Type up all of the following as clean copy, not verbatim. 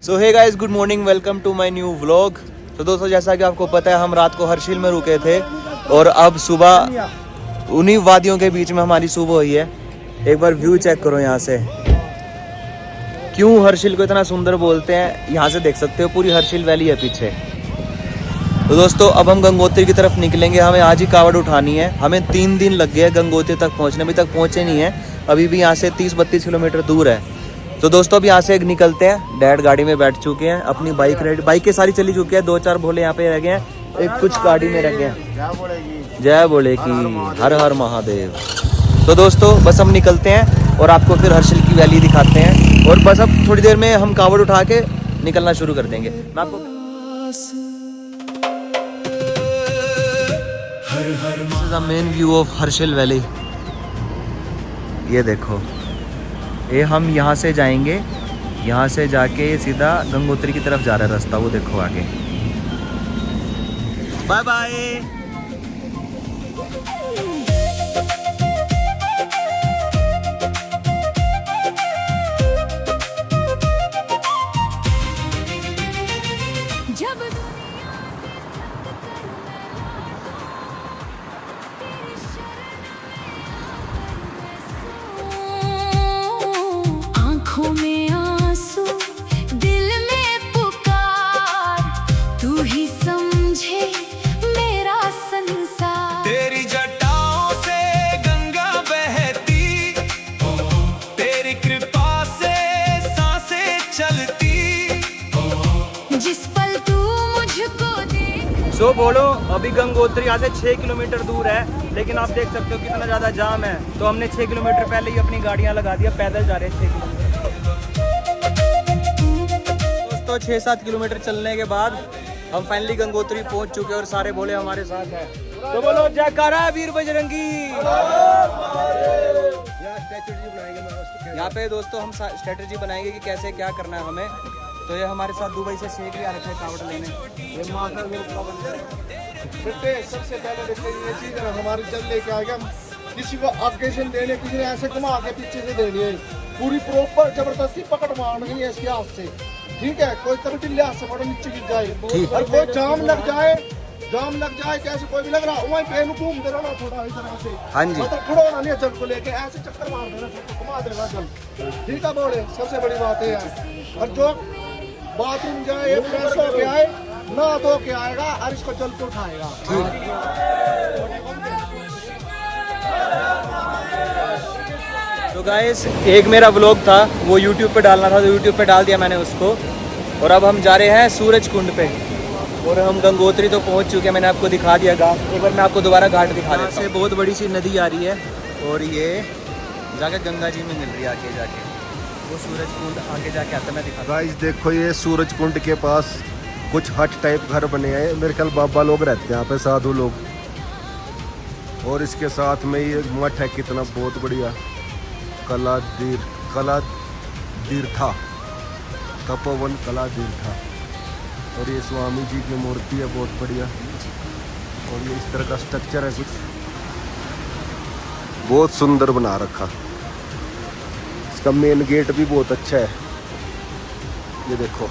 So hey guys, good morning, welcome to my new vlog. तो दोस्तों, जैसा कि आपको पता है, हम रात को हर्षिल में रुके थे और अब सुबह उन्हीं वादियों के बीच में हमारी सुबह हुई है। एक बार व्यू चेक करो यहाँ से। क्यों हर्षिल को इतना सुंदर बोलते हैं, यहाँ से देख सकते हो, पूरी हर्षिल वैली है पीछे। तो दोस्तों, अब हम गंगोत्री की तरफ निकलेंगे। हमें आज ही कावड़ उठानी है। हमें 3 दिन लग गए गंगोत्री तक पहुँचने, अभी तक पहुँचे नहीं है। अभी भी यहाँ से 30-32 किलोमीटर दूर है। तो दोस्तों, अब यहाँ से निकलते हैं। डैड गाड़ी में बैठ चुके हैं, अपनी बाइक रेडी, बाइकें सारी चली चुकी है। 2-4 भोले यहाँ पे रह गए हैं, एक कुछ गाड़ी में रह गए हैं। जय बोले की हर हर महादेव। तो दोस्तों, बस हम निकलते हैं और आपको फिर हर्षिल की वैली दिखाते हैं। और बस अब थोड़ी देर में हम कावड़ उठा के निकलना शुरू कर देंगे। मैं आपको main view of Harshil valley, ये देखो। ये हम यहाँ से जाएंगे, यहाँ से जाके सीधा गंगोत्री की तरफ जा रहा है रास्ता, वो देखो आगे। Bye bye. तो बोलो, अभी गंगोत्री यहाँ से 6 किलोमीटर दूर है, लेकिन आप देख सकते हो कितना ज़्यादा जाम है। तो हमने 6 किलोमीटर पहले ही अपनी गाड़ियाँ लगा दिया, पैदल जा रहे हैं 6 किलोमीटर। दोस्तों, 6-7 किलोमीटर चलने के बाद हम फाइनली गंगोत्री पहुँच चुके हैं और सारे भोले हमारे साथ हैं। तो बोलो जयकारा वीर बजरंगी। यहाँ पे दोस्तों हम स्ट्रेटेजी बनाएंगे कि कैसे क्या करना है हमें। तो ये हमारे साथ दुबई से शेख भी आ रखे हैं कावड़ लेने। सबसे पहले देखते ये चीज हमारी जल लेके आ गया, किसी को ऑकेशन देने, किसी ने ऐसे घुमा के पीछे से देनी है, पूरी प्रॉपर जबरदस्ती पकड़ मारनी है इसके हाथ से। ठीक है, कोई कभी टिल्ले हाथ से पड़ो नीचे गिर जाए, और कोई जाम लग जाए कैसे कोई भी लग रहा वहीं पे घूम दे रहा थोड़ा इस तरह से। हाँ जी, मतलब खड़ो होना नहीं है, जल को लेके ऐसे चक्कर मार देना, सबको घुमा देगा जल। ठीक है बोले, सबसे बड़ी बात है। और जो बाथरूम जाए, फ्रेश हो के आए, ना धो के आएगा और इसको जल के उठाएगा। तो गाइस, एक मेरा व्लॉग था, वो YouTube पे डालना था, तो YouTube पे डाल दिया मैंने उसको। और अब हम जा रहे हैं सूरज कुंड पे, और हम गंगोत्री तो पहुंच चुके हैं। मैंने आपको दिखा दिया घाट, एक बार मैं आपको दोबारा घाट दिखा देता हूं। बहुत बड़ी सी नदी आ रही है और ये जाके गंगा जी में मिल रही है आगे जाके। वो सूरज कुंड आगे जाके आता है, मैं दिखा। गाइस देखो, ये सूरज कुंड के पास कुछ हट टाइप घर बने हैं, मेरे ख्याल बाबा लोग रहते हैं यहाँ पे, साधु लोग। और इसके साथ में ये मठ है, कितना बहुत बढ़िया, कला तीर्था, तपोवन कला तीर्था। और ये स्वामी जी की मूर्ति है, बहुत बढ़िया। और ये इस तरह का स्ट्रक्चर है, कुछ बहुत सुंदर बना रखा। इसका मेन गेट भी बहुत अच्छा है, ये देखो।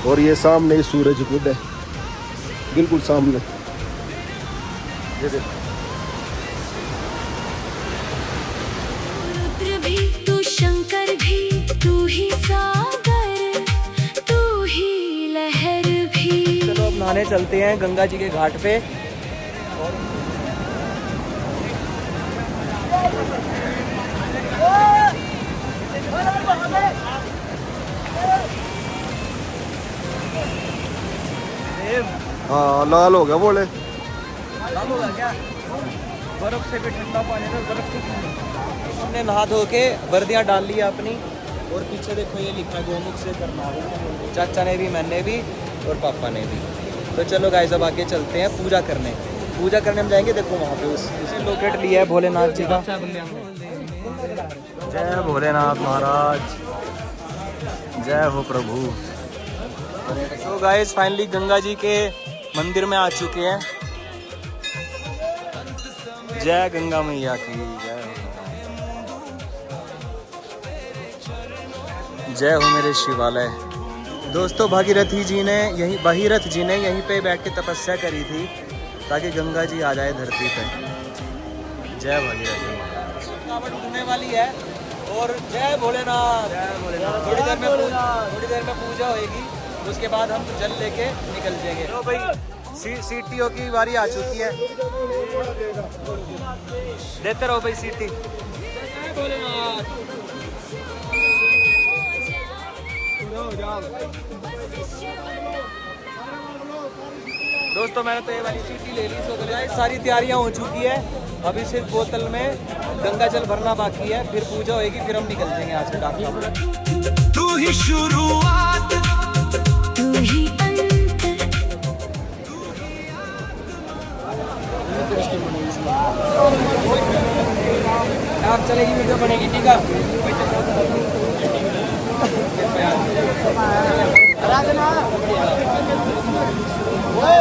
और ये सामने सूरज कुंड है, बिल्कुल सामने, ये देखो। रुद्र भी तू, शंकर भी तू, ही सागर तू, ही लहर भी। चलो अब नहाने चलते हैं गंगा जी के घाट पे। हाँ, लाल हो गया बोले, लाल होगा क्या? बर्फ से भी ठंडा पानी था, बर्फ से हमने नहा धो के वर्दियाँ डाल ली अपनी। और पीछे देखो, ये लिखा है गोमुख से करना। चाचा ने भी, मैंने भी और पापा ने भी। तो चलो गाइस, अब आगे चलते हैं पूजा करने हम जाएंगे। देखो वहाँ पे उसे लोकेट लिया है भोलेनाथ जी का। जय भोलेनाथ महाराज, जय हो प्रभु। तो गाइस, फाइनली गंगा जी के मंदिर में आ चुके हैं। जय गंगा मैया की जय। जय हो मेरे शिवालय। दोस्तों भगीरथी जी ने यहीं पे बैठ के तपस्या करी थी ताकि गंगा जी आ जाए धरती पे। जय भगीरथी। कावड़ उठने वाली है और जय भोलेनाथ। थोड़ी देर में पूजा होएगी, उसके बाद हम जल लेके निकल जाएंगे। तो भाई सीटियों की बारी आ चुकी है, देते रहो भाई सीटी। दोस्तों मैंने तो ये वाली सीटी ले ली। तो गाइस सारी तैयारियां हो चुकी है, अभी सिर्फ बोतल में गंगा जल भरना बाकी है, फिर पूजा होएगी, फिर हम निकल जाएंगे यहाँ से डॉक्टर। तू ही शुरुआत, तू ही अंत, आप चलेगी वीडियो बनेगी, ठीक है।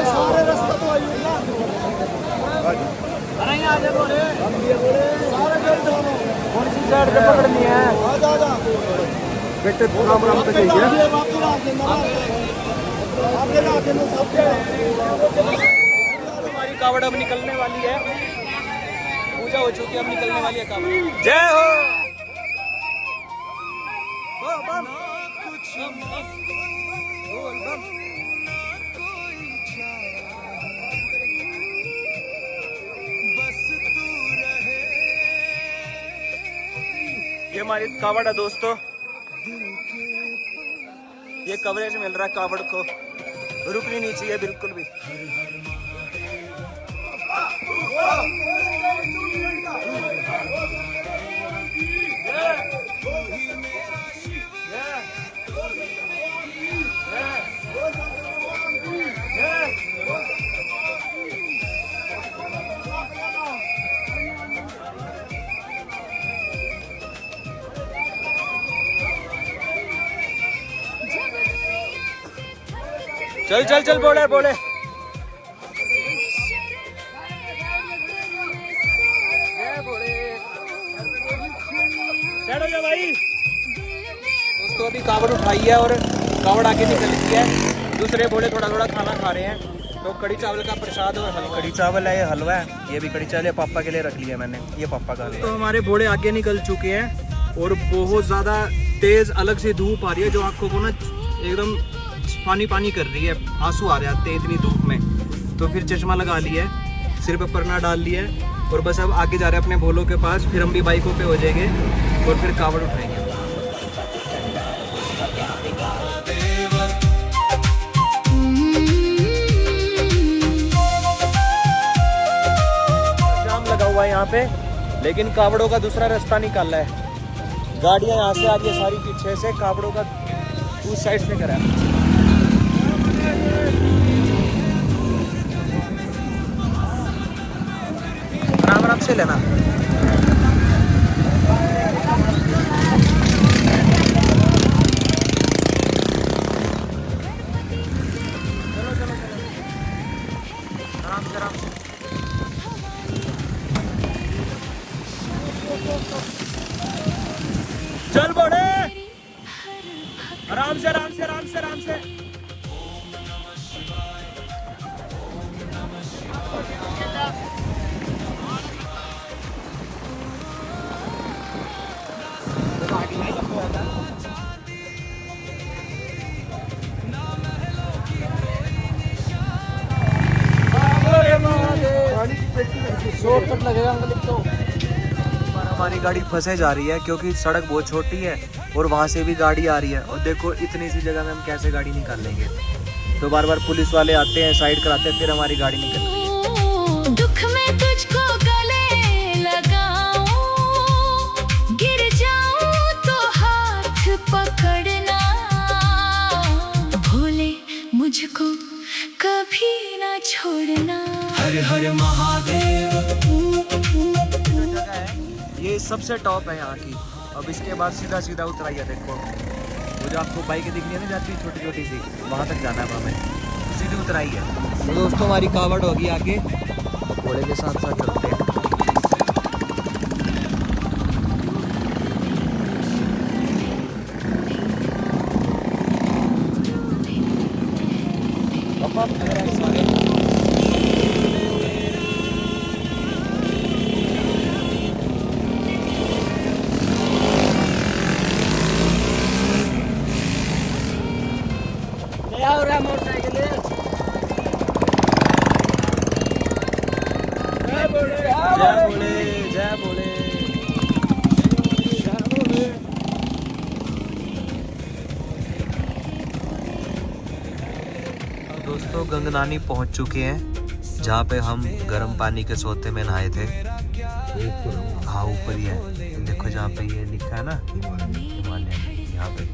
सारे रास्ते तो आई ना, सारे कौन सी साइड पे पकड़नी है? आजा बेटे पूरा बराबर पे चाहिए। हमारी कावड़ अब निकलने वाली है, पूजा हो चुकी है, अब निकलने वाली है कावड़। जय हो। ये हमारी कावड़ है दोस्तों, ये कवरेज मिल रहा है कावड़ को, रुकनी नहीं चाहिए बिल्कुल भी। चल बोले भाई। दोस्तों अभी कावड़ उठाई है और कावड़ आगे निकल गई है। दूसरे बोले थोड़ा खाना खा रहे हैं, तो कड़ी चावल का प्रसाद और कड़ी चावल है, ये हलवा है, ये भी कड़ी चावल है, पापा के लिए रख लिया मैंने, ये पापा का। तो हमारे भोले आगे निकल चुके हैं और बहुत ज़्यादा तेज़ अलग से धूप आ रही है, जो आँखों को ना एकदम पानी कर रही है, आंसू आ रहे आते हैं इतनी धूप में। तो फिर चश्मा लगा लिया है, सिर पे परना डाल लिया है और बस अब आगे जा रहे हैं अपने भोलों के पास, फिर हम भी बाइकों पे हो जाएंगे और फिर कावड़ उठाएंगे। जाम लगा हुआ है यहाँ पे, लेकिन कावड़ों का दूसरा रास्ता निकाला है। गाड़ियाँ यहाँ से आ रही है सारी पीछे से, कावड़ों का उस साइड से करा है। आराम से लेना। आराम से चल बड़े, आराम से लगेगा अंकल तो। हमारी गाड़ी फंसे जा रही है क्योंकि सड़क बहुत छोटी है और वहाँ से भी गाड़ी आ रही है, और देखो इतनी सी जगह में हम कैसे गाड़ी निकाल लेंगे। तो बार पुलिस वाले आते हैं, साइड कराते हैं, फिर हमारी गाड़ी निकल रही है। दुख में तुझको गले लगाऊं, गिर जाऊं तो हाथ पकड़ना, भोले मुझको कभी ना छोड़ना। हर हर महादेव। जगह है ये सबसे टॉप है यहाँ की। अब इसके बाद सीधा उतराई है, देखो वो जो आपको बाइक दिखनी है ना जाती है छोटी सी, वहाँ तक जाना है हमें, सीधी उतराई है। तो दोस्तों हमारी कावड़ होगी आगे, घोड़े के साथ चलते हैं। दोस्तों गंगनानी पहुंच चुके हैं, जहाँ पे हम गर्म पानी के सोते में नहाए थे। हाँ ऊपर ही है, देखो जहाँ पे ये लिखा है ना हिमालय, यहाँ पे।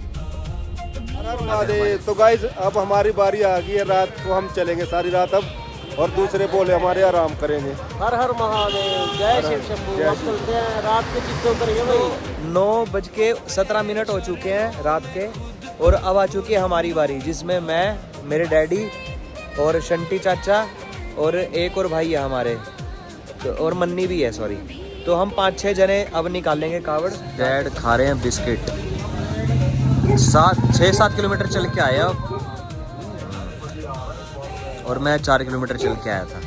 हर हर महादेव। तो गाइस अब हमारी बारी आ गई है, रात को हम चलेंगे सारी रात अब, और दूसरे बोले हमारे आराम करेंगे। हर हर महादेव, जय शिव शंभू। जय अब शिव। चलते हैं, रात के चित्तों करेंगे भाई। 9:17 हो चुके हैं रात के, और अब आ चुकी है हमारी बारी, जिसमें मैं, मेरे डैडी और शंटी चाचा और एक और भाई है हमारे, तो और मन्नी भी है, सॉरी। तो हम 5-6 जने अब निकालेंगे कावड़। डैड खा रहे हैं बिस्किट। 6-7 किलोमीटर चल के आया अब, और मैं 4 किलोमीटर चल के आया था।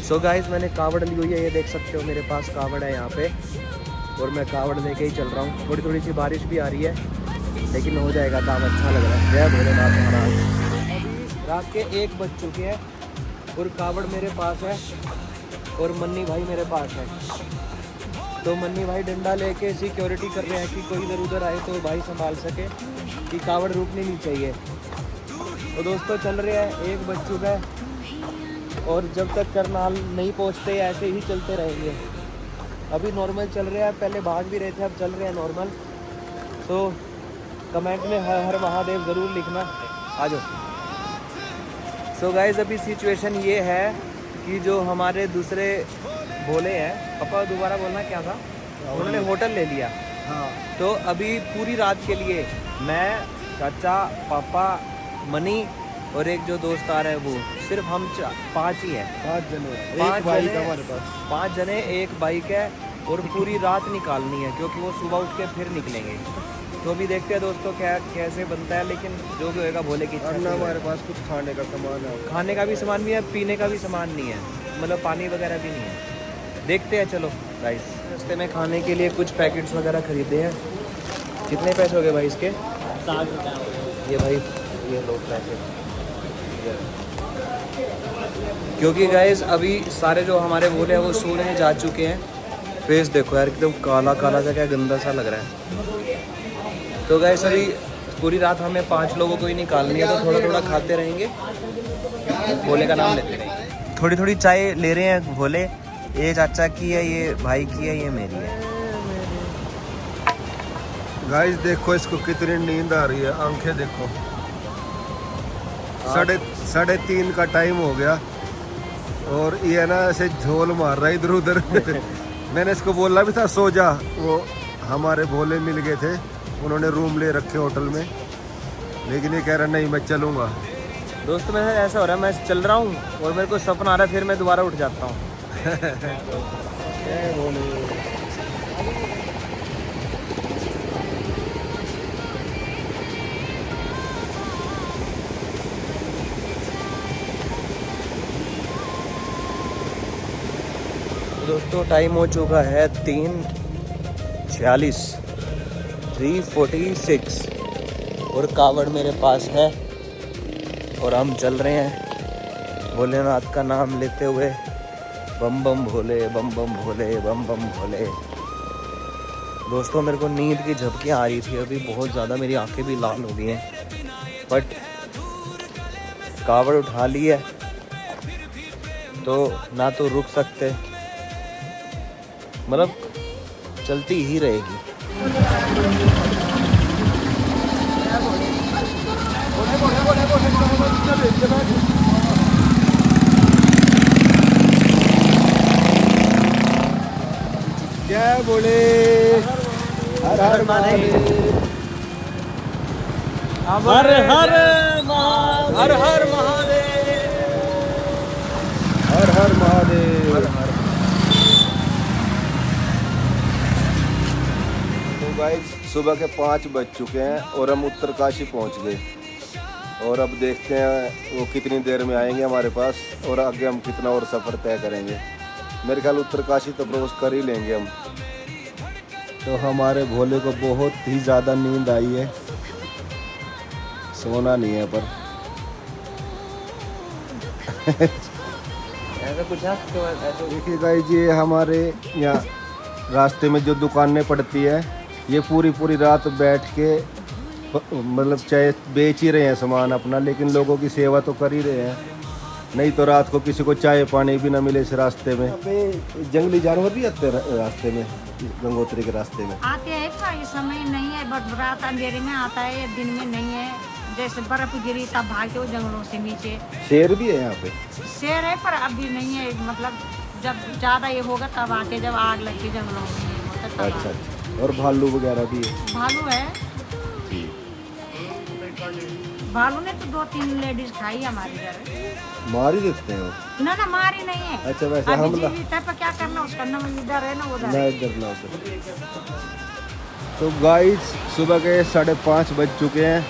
सो गाइस मैंने कावड़ ली हुई है, ये देख सकते हो मेरे पास कावड़ है यहाँ पे, और मैं कावड़ लेके ही चल रहा हूँ। थोड़ी थोड़ी सी बारिश भी आ रही है, लेकिन हो जाएगा काम, अच्छा लग रहा है। जय भोलेनाथ महाराज। अभी रात के 1 बज चुके हैं, और कावड़ मेरे पास है, और मन्नी भाई मेरे पास है। तो मन्नी भाई डंडा लेके सिक्योरिटी कर रहे हैं कि कोई इधर उधर आए तो भाई संभाल सके, कि कावड़ रुकनी नहीं चाहिए। तो दोस्तों चल रहे हैं, 1 बज चुका है, और जब तक करनाल नहीं पहुंचते ऐसे ही चलते रहेंगे। अभी नॉर्मल चल रहे हैं, पहले भाग भी रहे थे, अब चल रहे हैं नॉर्मल। तो कमेंट में हर हर महादेव ज़रूर लिखना, आ जाओ। सो गाइस अभी सिचुएशन ये है कि जो हमारे दूसरे भोले हैं, पापा दोबारा बोलना क्या था, उन्होंने होटल ले लिया। हाँ। तो अभी पूरी रात के लिए मैं, चाचा, पापा, मनी और एक जो दोस्त आ रहा है वो, सिर्फ हम 5 ही हैं। 5 जने, पाँच एक बाइक जने। हमारे पास। 5 जने, एक बाइक है, और पूरी रात निकालनी है, क्योंकि वो सुबह उठ के फिर निकलेंगे। तो अभी देखते हैं दोस्तों क्या कैसे बनता है, लेकिन जो भी होएगा भोले की इच्छा से वरना होगा। हमारे पास कुछ खाने का सामान है। खाने का भी सामान भी है, पीने का भी सामान नहीं है, मतलब पानी वगैरह भी नहीं है। देखते हैं, चलो गाइस। रास्ते में खाने के लिए कुछ पैकेट्स वगैरह खरीदे हैं। कितने पैसे हो गए भाई इसके? 60 रुपये। ये भाई ये लो पैकेट। क्योंकि गाइस अभी सारे जो हमारे भोले हैं वो सोने जा चुके हैं। फेस देखो यार, एकदम काला काला सा, क्या गंदा सा लग रहा है। तो गाइस अभी पूरी रात हमें 5 लोगों को ही निकालनी है, तो थोड़ा थोड़ा खाते रहेंगे, भोले का नाम लेते रहेंगे। थोड़ी थोड़ी चाय ले रहे हैं भोले, ये चाचा की है, ये भाई की है, ये मेरी है। गाइस देखो इसको कितनी नींद आ रही है, आंखें देखो। 3:30 का टाइम हो गया, और ये ना ऐसे झोल मार रहा है इधर उधर। मैंने इसको बोला भी था सो जा, वो हमारे भोले मिल गए थे, उन्होंने रूम ले रखे होटल में, लेकिन ये कह रहा नहीं मैं चलूँगा। दोस्तों मेरे साथ ऐसा हो रहा है, मैं चल रहा हूँ और मेरे को सपना आ रहा है, फिर मैं दोबारा उठ जाता हूँ। जय भोले। दोस्तों टाइम हो चुका है 3:46, 3:46, और कावड़ मेरे पास है, और हम चल रहे हैं भोलेनाथ का नाम लेते हुए। बम बम भोले, बम बम भोले, बम बम भोले। दोस्तों मेरे को नींद की झपकियाँ आ रही थी अभी बहुत ज़्यादा, मेरी आंखें भी लाल हो गई हैं, बट कावड़ उठा ली है तो ना तो रुक सकते, मतलब चलती ही रहेगी। जय भोले। हर हर महादेव। हर हर हर हर महादेव, हर हर महादेव। तो गाइस सुबह के 5 बज चुके हैं, और हम उत्तरकाशी पहुंच गए, और अब देखते हैं वो कितनी देर में आएंगे हमारे पास, और आगे हम कितना और सफ़र तय करेंगे। मेरे ख्याल उत्तरकाशी तो क्रॉस कर ही लेंगे हम। तो हमारे भोले को बहुत ही ज़्यादा नींद आई है, सोना नहीं है पर। ऐसा कुछ है देखिए गाइस, ये हमारे यहाँ रास्ते में जो दुकानें पड़ती है, ये पूरी रात बैठ के मतलब चाहे बेच ही रहे हैं सामान अपना, लेकिन लोगों की सेवा तो कर ही रहे हैं। नहीं तो रात को किसी को चाय पानी भी ना मिले इस रास्ते में। जंगली जानवर भी आते हैं रास्ते में, गंगोत्री के रास्ते में आते हैं पर ये समय नहीं है, बट रात अंधेरे में आता है, दिन में नहीं है। जैसे बर्फ गिरी तब भागते हो जंगलों से नीचे। शेर भी है यहाँ पे? शेर है पर अभी नहीं है, मतलब जब ज्यादा ये होगा तब आके, जब आग लगती जंगलों में होता तब अच्छा आके। अच्छा। और भालू वगैरह भी है? भालू है, भालू ने तो 2-3 लेडीज खाई हमारे घर। मार ही देते हैं वो? ना मारी नहीं है। अच्छा, वैसे अभी हमला जीवित है पर क्या करना उसका, ना इधर है ना उधर ना है। इधर ना उधर। तो गाइस सुबह के 5:30 बज चुके हैं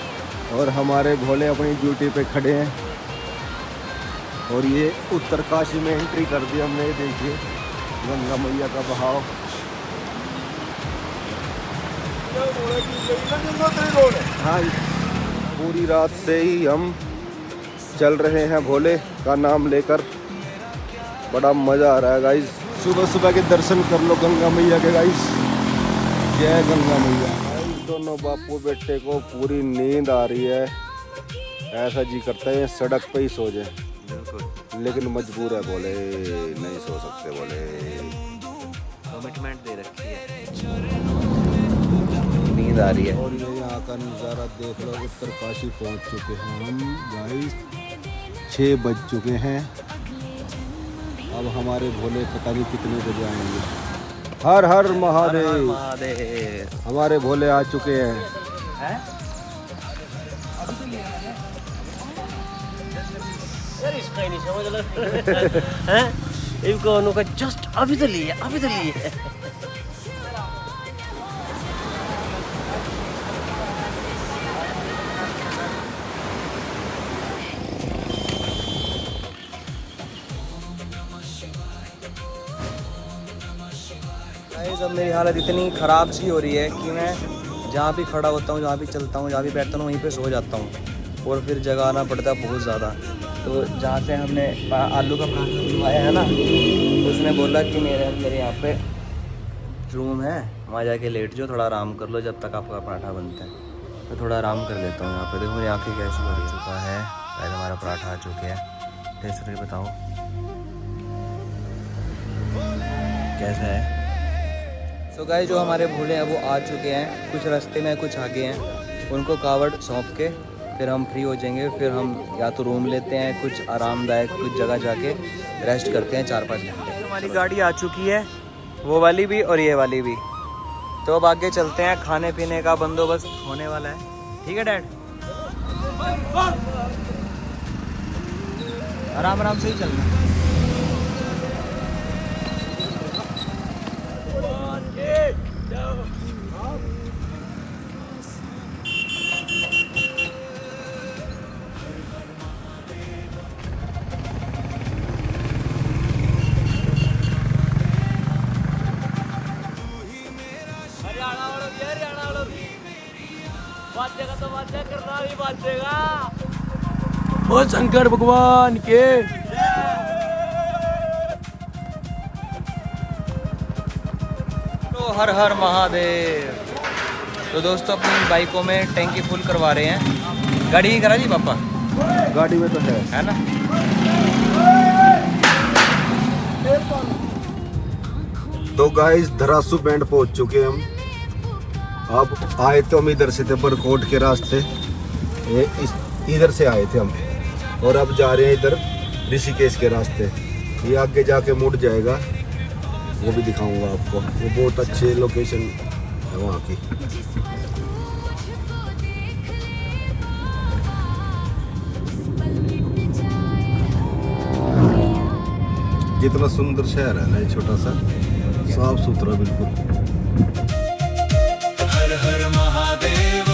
और हमारे भोले अपनी ड्यूटी पे खड़े हैं। और ये उत्तरकाशी में एंट्री कर दी हमने। ये देखिए गंगा मैया का बहाव। हाँ, पूरी रात से ही हम चल रहे हैं भोले का नाम लेकर। बड़ा मज़ा आ रहा है गाइस। सुबह सुबह के दर्शन कर लो गंगा मैया के गाइस। जय गंगा मैया। दोनों बापू बेटे को पूरी नींद आ रही है। ऐसा जी करता है सड़क पे ही सो जाए, लेकिन मजबूर है बोले, नहीं सो सकते बोले। कमिटमेंट दे रखी है, नींद आ रही है। और ये यहाँ का नज़ारा देख लो। उत्तरकाशी पहुँच चुके हैं हम गाइस। 6 बज चुके हैं। अब हमारे भोले पता नहीं कितने बजे आएंगे। हर हर महादेव। महादेव। हमारे भोले आ चुके हैं। यार इसका ही नहीं समझ लग हैं, इनको उनका जस्ट अभी तो लिए, अभी तो लिए। गाइस अब मेरी हालत इतनी ख़राब सी हो रही है कि मैं जहाँ भी खड़ा होता हूँ, जहाँ भी चलता हूँ, जहाँ भी बैठता हूँ, वहीं पे सो जाता हूँ और फिर जगह आना पड़ता है बहुत ज़्यादा। तो जहाँ से हमने आलू का पराठा बनवाया है ना, तो उसने बोला कि मेरे यहाँ पे रूम है, वहाँ जाके लेट जाओ, थोड़ा आराम कर लो जब तक आपका पराठा बनता है। तो थोड़ा आराम कर लेता हूँ यहाँ पे। देखो मेरी आँखें कैसी भर चुका है। पहले हमारा पराठा आ चुके हैं। टेस्ट करके बताओ कैसा है। तो गाइस जो हमारे भोले हैं वो आ चुके हैं, कुछ रास्ते में कुछ आगे हैं। उनको कावड़ सौंप के फिर हम फ्री हो जाएंगे। फिर हम या तो रूम लेते हैं, कुछ आरामदायक कुछ जगह जाके रेस्ट करते हैं 4-5 घंटे। हमारी गाड़ी आ चुकी है, वो वाली भी और ये वाली भी। तो अब आगे चलते हैं, खाने पीने का बंदोबस्त होने वाला है। ठीक है डैड, आराम आराम से ही चलना। ओ शंकर भगवान के। तो हर हर महादेव। तो दोस्तों अपनी बाइकों में टैंकी फुल करवा रहे हैं। गाड़ी ही करा जी पापा? गाड़ी में तो है ना। तो गाइस धरासू बैंड पहुंच चुके हैं हम। अब आए तो हम इधर से थे, बरकोट के रास्ते। ये इधर से आए थे हम और अब जा रहे हैं इधर ऋषिकेश के रास्ते। ये आगे जाके मुड़ जाएगा, वो भी दिखाऊंगा आपको। वो बहुत अच्छी लोकेशन है वहाँ की। जितना सुंदर शहर है ना, ये छोटा सा, साफ सुथरा बिल्कुल। हर हर महादेव।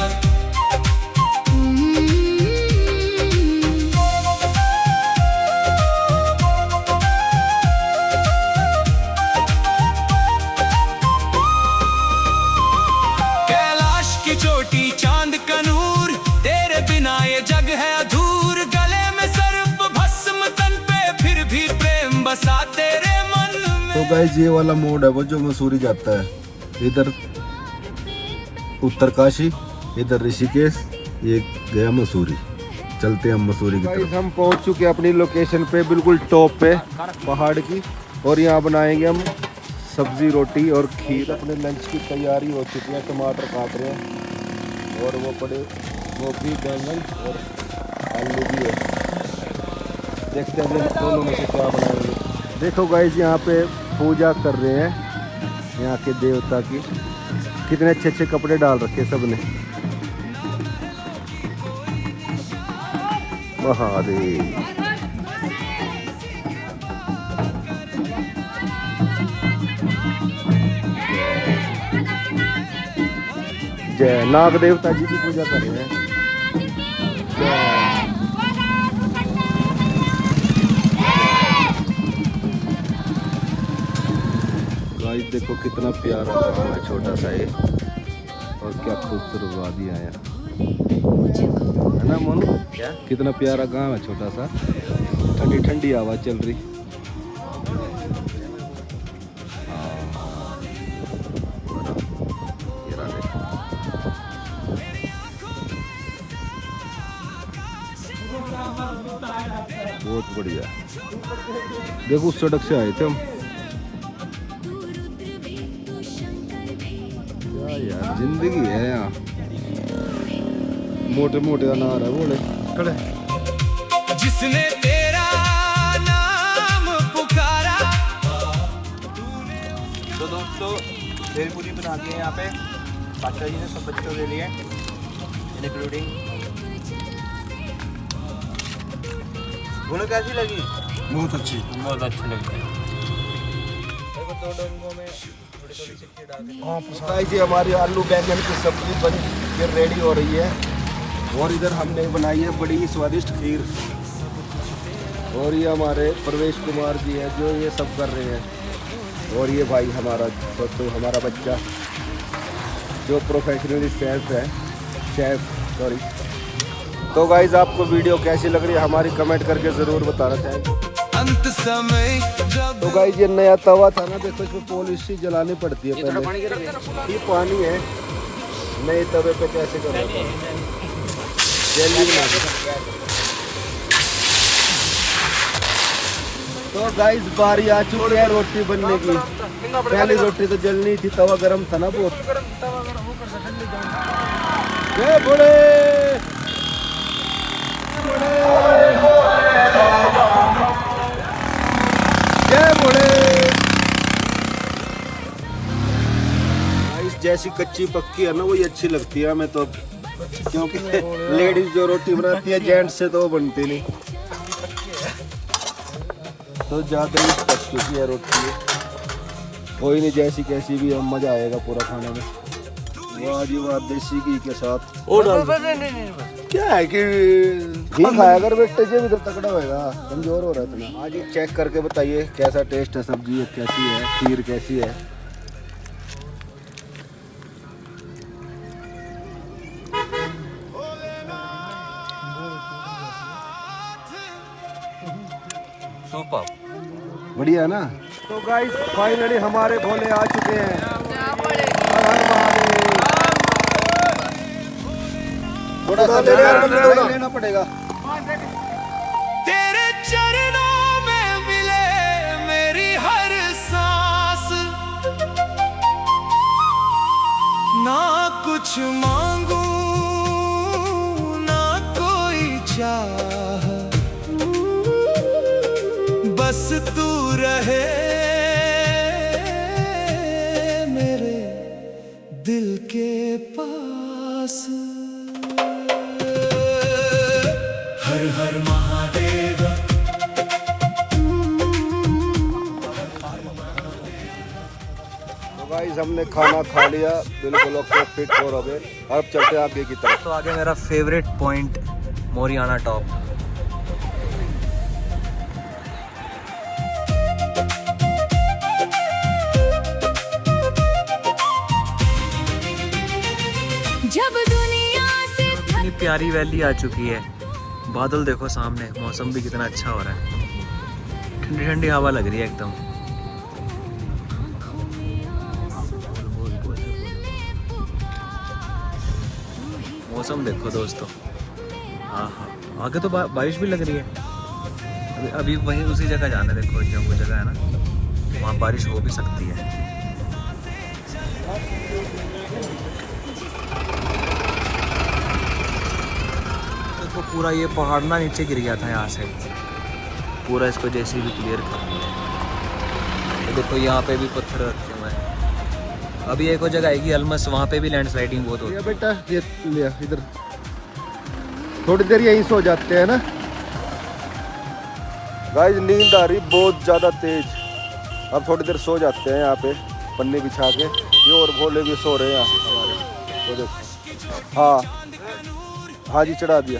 कैलाश की चोटी चांद का नूर, तेरे बिना ये जग है अधूर। गले में सर्प भस्म, तन पे फिर भी प्रेम बसा तेरे मन में। तो गाइस ये वाला मोड है वो जो मसूरी जाता है। इधर उत्तरकाशी इधर ऋषिकेश, ये गया मसूरी। चलते हैं हम मसूरी की तरफ। हम पहुंच चुके हैं अपनी लोकेशन पे, बिल्कुल टॉप पे पहाड़ की, और यहाँ बनाएंगे हम सब्जी, रोटी और खीर। अपने लंच की तैयारी हो चुकी है, टमाटर काट रहे हैं और वो पड़े गोभी, बैंगन और आलू भी है। देखते हैं दोनों में से क्या बनाएंगे। देखो गाइस, यहाँ पे पूजा कर रहे हैं यहाँ के देवता की। कितने अच्छे अच्छे कपड़े डाल रखे सब ने। महादेव, जय। नाग देवता जी की पूजा कर रहे हैं। गाइस देखो कितना प्यारा गाँव है, छोटा सा ये, और क्या खूबसूरत वादी है ना मोनू? क्या कितना प्यारा गांव है, छोटा सा, ठंडी ठंडी हवा चल रही। बहुत बढ़िया। देखो उस सड़क से आए थे हम। क्या यार जिंदगी है यहाँ। मोटे मोटे अनार है बोले खड़े। जिसने तेरा नाम पुकारा। तो दोस्तों भेल पूरी बना दी है यहाँ पे बादशाह जी ने सब बच्चों के लिए, इंक्लूडिंग। बोलो कैसी लगी? बहुत अच्छी। बहुत अच्छी लगती है। दो डोंगों में थोड़ी थोड़ी सी खीर डाल के। गाइस ये हमारी आलू बैंगन की सब्जी बन के रेडी हो रही है, और इधर हमने बनाई है बड़ी ही स्वादिष्ट खीर। और ये हमारे प्रवेश कुमार जी हैं जो ये सब कर रहे हैं। और ये भाई हमारा तो हमारा बच्चा जो प्रोफेशनली शेफ सॉरी। तो गाइस आपको वीडियो कैसी लग रही है हमारी कमेंट करके ज़रूर बताना चाहेंगे। अंत समय जब तो गाइस ये नया तवा था ना, देखो इसमें पॉलिश जलानी पड़ती है पहले। ये पानी है, नए तवे पे कैसे करोगे? जल्दी बना दो। तो गाइस बारी आ चुकी है रोटी बनने की। पहली रोटी तो जलनी थी, तवा गरम था ना बहुत। जय भोले। जय भोले। गाइस जैसी कच्ची पक्की है ना वही अच्छी लगती है हमें तो, क्योंकि लेडीज जो रोटी बनाती है जेंट्स से तो वो बनती नहीं। तो ज़्यादा ही पक चुकी है रोटी। कोई नहीं, जैसी कैसी भी है मज़ा आएगा पूरा खाने में। वाह जी वाह, देसी घी के साथ। क्या है कि घी खाया कर बेटे, जे भी तो तगड़ा होएगा, कमजोर हो रहा है इतना। आज चेक करके बताइए कैसा टेस्ट है, सब्जी कैसी है, खीर कैसी है। सुपर बढ़िया है ना। तो गाइस फाइनली हमारे भोले आ चुके हैं। थोड़ा सा लेना पड़ेगा। तेरे चरणों में मिले मेरी हर सांस, ना कुछ मांगू ना कोई चाह, बस तू रहे मेरे दिल के पास। हर हर महादेव। तो गाइस हमने खाना खा लिया, बिल्कुल ओके, फिट हो गए। अब चलते हैं आगे की तरफ। तो आगे मेरा फेवरेट पॉइंट मोरियाना टॉप। जब दुनिया से इतनी प्यारी वैली आ चुकी है, बादल देखो सामने, मौसम भी कितना अच्छा हो रहा है, ठंडी ठंडी हवा लग रही है एकदम। मौसम देखो दोस्तों, हाँ हाँ आगे तो बारिश भी लग रही है। अभी वहीं उसी जगह जाना है, देखो जो वो जगह है ना, वहाँ बारिश हो भी सकती है। देखो पूरा ये पहाड़ ना नीचे गिर गया था यहाँ से, पूरा इसको जैसे भी क्लियर कर दिया है। तो देखो यहाँ पे भी पत्थर रखे हुए हैं। अभी एक और जगह आएगी अलमस, वहाँ पे भी लैंडस्लाइडिंग बहुत होती है। ये बेटा ये लिया इधर, थोड़ी देर यहीं सो जाते हैं ना गाइस, नींद आ रही बहुत ज़्यादा तेज। अब थोड़ी देर सो जाते हैं यहाँ पे पन्नी बिछा के। ये और भोले भी सो रहे हैं हमारे, तो देखो हाँ जी चढ़ा दिया।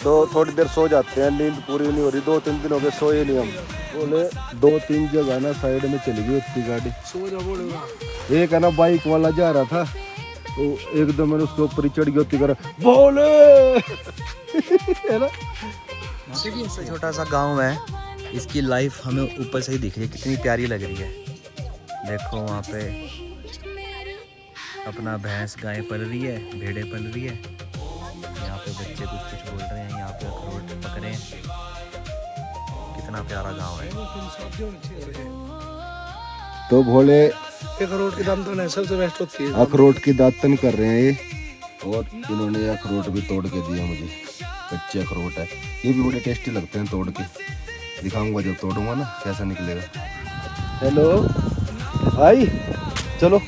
तो थोड़ी देर सो जाते हैं, नींद पूरी नहीं हो रही, 2-3 दिन हो गए सोए नहीं हम। बोले 2-3 जगह ना साइड में चली गई उसकी गाड़ी। एक है ना बाइक वाला जा रहा था, तो एकदम मैंने उसके ऊपर ही चढ़ गई होती कर बोले है ना। यहाँ पे भी ऐसा छोटा सा गांव है, इसकी लाइफ हमें ऊपर से ही दिख रही है, कितनी प्यारी लग रही है। देखो वहाँ पे अपना भैंस गाय पल रही है, भेड़े पल रही है। यहाँ पे बच्चे कुछ कुछ बोल रहे हैं, यहाँ पे अखरोट पक रहे हैं। कितना प्यारा गांव है। तो भोले अखरोट की दाम तो सबसे बेस्ट होती है। अखरोट की दातन कर रहे हैं ये, और इन्होंने अखरोट भी तोड़ के दिया मुझे। कच्चे अखरोट है, ये भी बड़े टेस्टी लगते हैं, तोड़ के दिखाऊंगा जब तोड़ूंगा ना कैसा निकलेगा। हेलो आई, चलो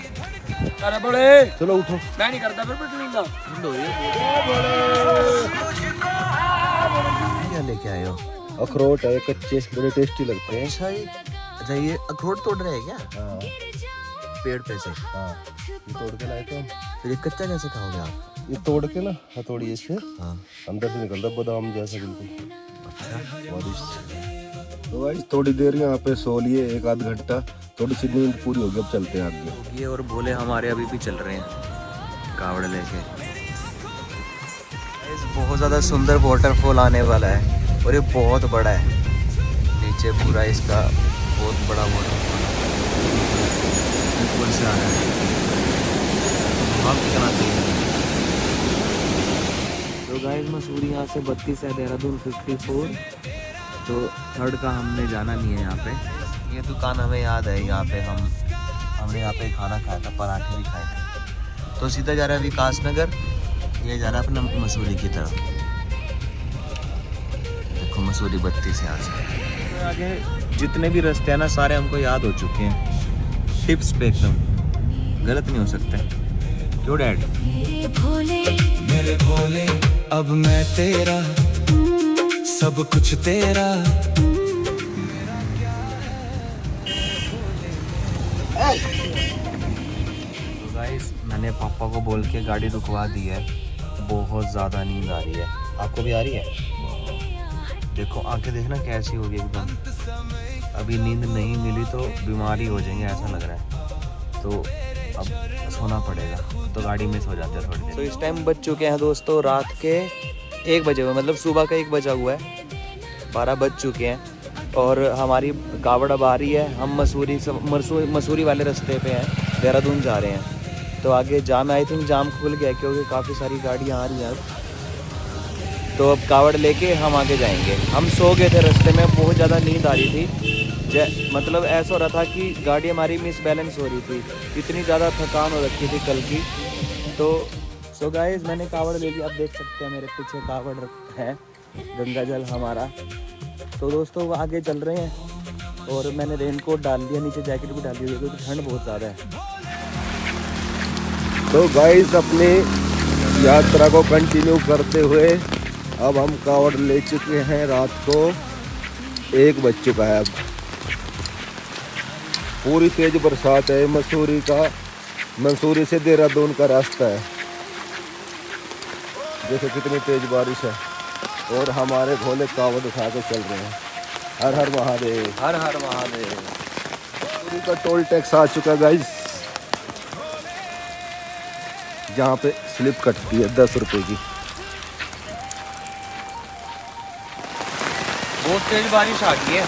अरे बड़े चलो उठो। मैं नहीं करता फिर नींद। क्या लेके आए हो? अखरोट है कच्चे, बड़े टेस्टी लगते हैं। अच्छा ये अखरोट तोड़ रहे हैं क्या? हाँ पेड़ पे से? हाँ, ये तोड़ के लाए थे हम। फिर ये कच्चा कैसे खाओगे आप? ये तोड़ के ना हथौड़ी से हाँ। अंदर से निकलता बादाम जैसा बिल्कुल। अच्छा स्वादिष्ट। तो भाई थोड़ी देर यहाँ पे सो लिए, 1-आध घंटा, थोड़ी सी नींद पूरी होगी, अब चलते हैं आगे। ये और भोले हमारे अभी भी चल रहे हैं कावड़ लेके। बहुत ज़्यादा सुंदर वाटरफॉल आने वाला है, और ये बहुत बड़ा है। नीचे पूरा इसका बहुत बड़ा वाटरफॉल ऊपर से आ रहा है। वहाँ कितना तेज है। तो गाइस मसूरी यहाँ से 32 है, देहरादून 54। तो थर्ड का हमने जाना नहीं है यहाँ पे। ये दुकान हमें याद है, यहाँ पे हमने यहाँ पे खाना खाया था, पराठे भी खाए थे। तो सीधा जा रहा है विकास नगर, ये जा रहा है अपना मसूरी की तरफ। देखो मसूरी 32 यहाँ से आगे जितने भी रास्ते हैं ना सारे हमको याद हो चुके हैं, टिप्स पे एकदम गलत नहीं हो सकते। क्यों डैड? मेरे भोले अब मैं तेरा, सब कुछ तेरा। तो गाइस मैंने पापा को बोल के गाड़ी रुकवा दी है, बहुत ज़्यादा नींद आ रही है। आपको भी आ रही है? देखो आंखें देखना कैसी होगी एकदम। अभी नींद नहीं मिली तो बीमारी हो जाएंगे ऐसा लग रहा है, तो अब सोना पड़ेगा। तो गाड़ी में सो जाते हैं थोड़ी देर। तो इस टाइम बज चुके हैं दोस्तों रात के 1 बजे हुए, मतलब सुबह का 1 बजा हुआ है, 12 बज चुके हैं। और हमारी कावड़ अब आ रही है। हम मसूरी वाले रास्ते पे हैं, देहरादून जा रहे हैं। तो आगे जाम, आई थिंक जाम खुल गया क्योंकि काफ़ी सारी गाड़ियाँ आ रही हैं अब। तो अब कावड़ लेके हम आगे जाएंगे। हम सो गए थे रास्ते में, बहुत ज़्यादा नींद आ रही थी। मतलब ऐसा हो रहा था कि गाड़ी हमारी मिसबैलेंस हो रही थी, इतनी ज़्यादा थकान हो रखी थी कल की। तो सो गाइस मैंने कावड़ ले लिया। आप देख सकते हैं मेरे पीछे कावड़ है, गंगा जल हमारा। तो दोस्तों आगे चल रहे हैं, और मैंने रेनकोट डाल दिया, नीचे जैकेट भी डाल दी है क्योंकि ठंड बहुत ज़्यादा है। तो गाइस अपनी यात्रा को कंटिन्यू करते हुए अब हम कावड़ ले चुके हैं। रात को 1 बज चुका है। अब पूरी तेज बरसात है। मसूरी से देहरादून का रास्ता है। देखो कितनी तेज बारिश है, और हमारे भोले कावड़ उठा के चल रहे हैं। हर हर महादेव, हर हर महादेव। मसूरी का टोल टैक्स आ चुका है गाइस, जहाँ पे स्लिप कटती है 10 रुपए की। बहुत तेज बारिश आ गई है।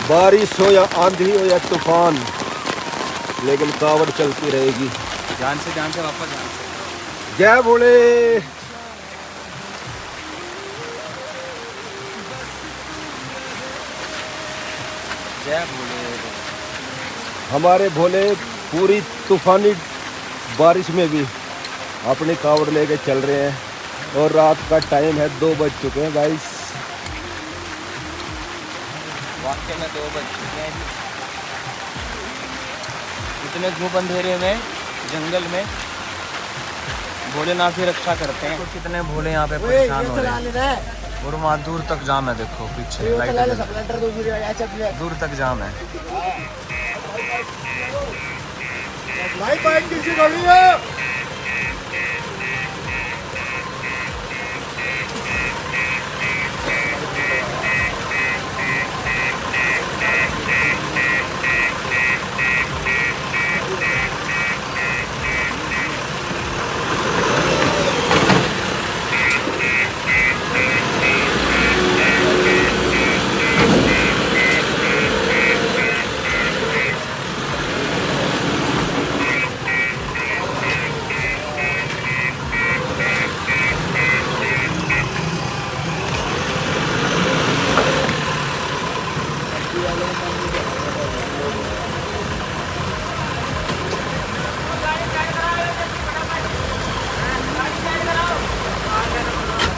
बारिश हो या आंधी हो या तूफान, लेकिन कावड़ चलती रहेगी। जान से वापस जान से। जय भोले। जय भोले। हमारे भोले पूरी तूफानी बारिश में भी अपनी कावड़ लेके चल रहे हैं और रात का टाइम है 2 बज चुके हैं गाइस। वाकई में 2 बज चुके हैं। इतने धूप अंधेरे में जंगल में भोलेनाथ की रक्षा करते हैं। तो कितने भोले यहाँ पे परेशान हो रहे हैं। और वहाँ दूर तक जाम है, देखो पीछे दूर तक जाम है।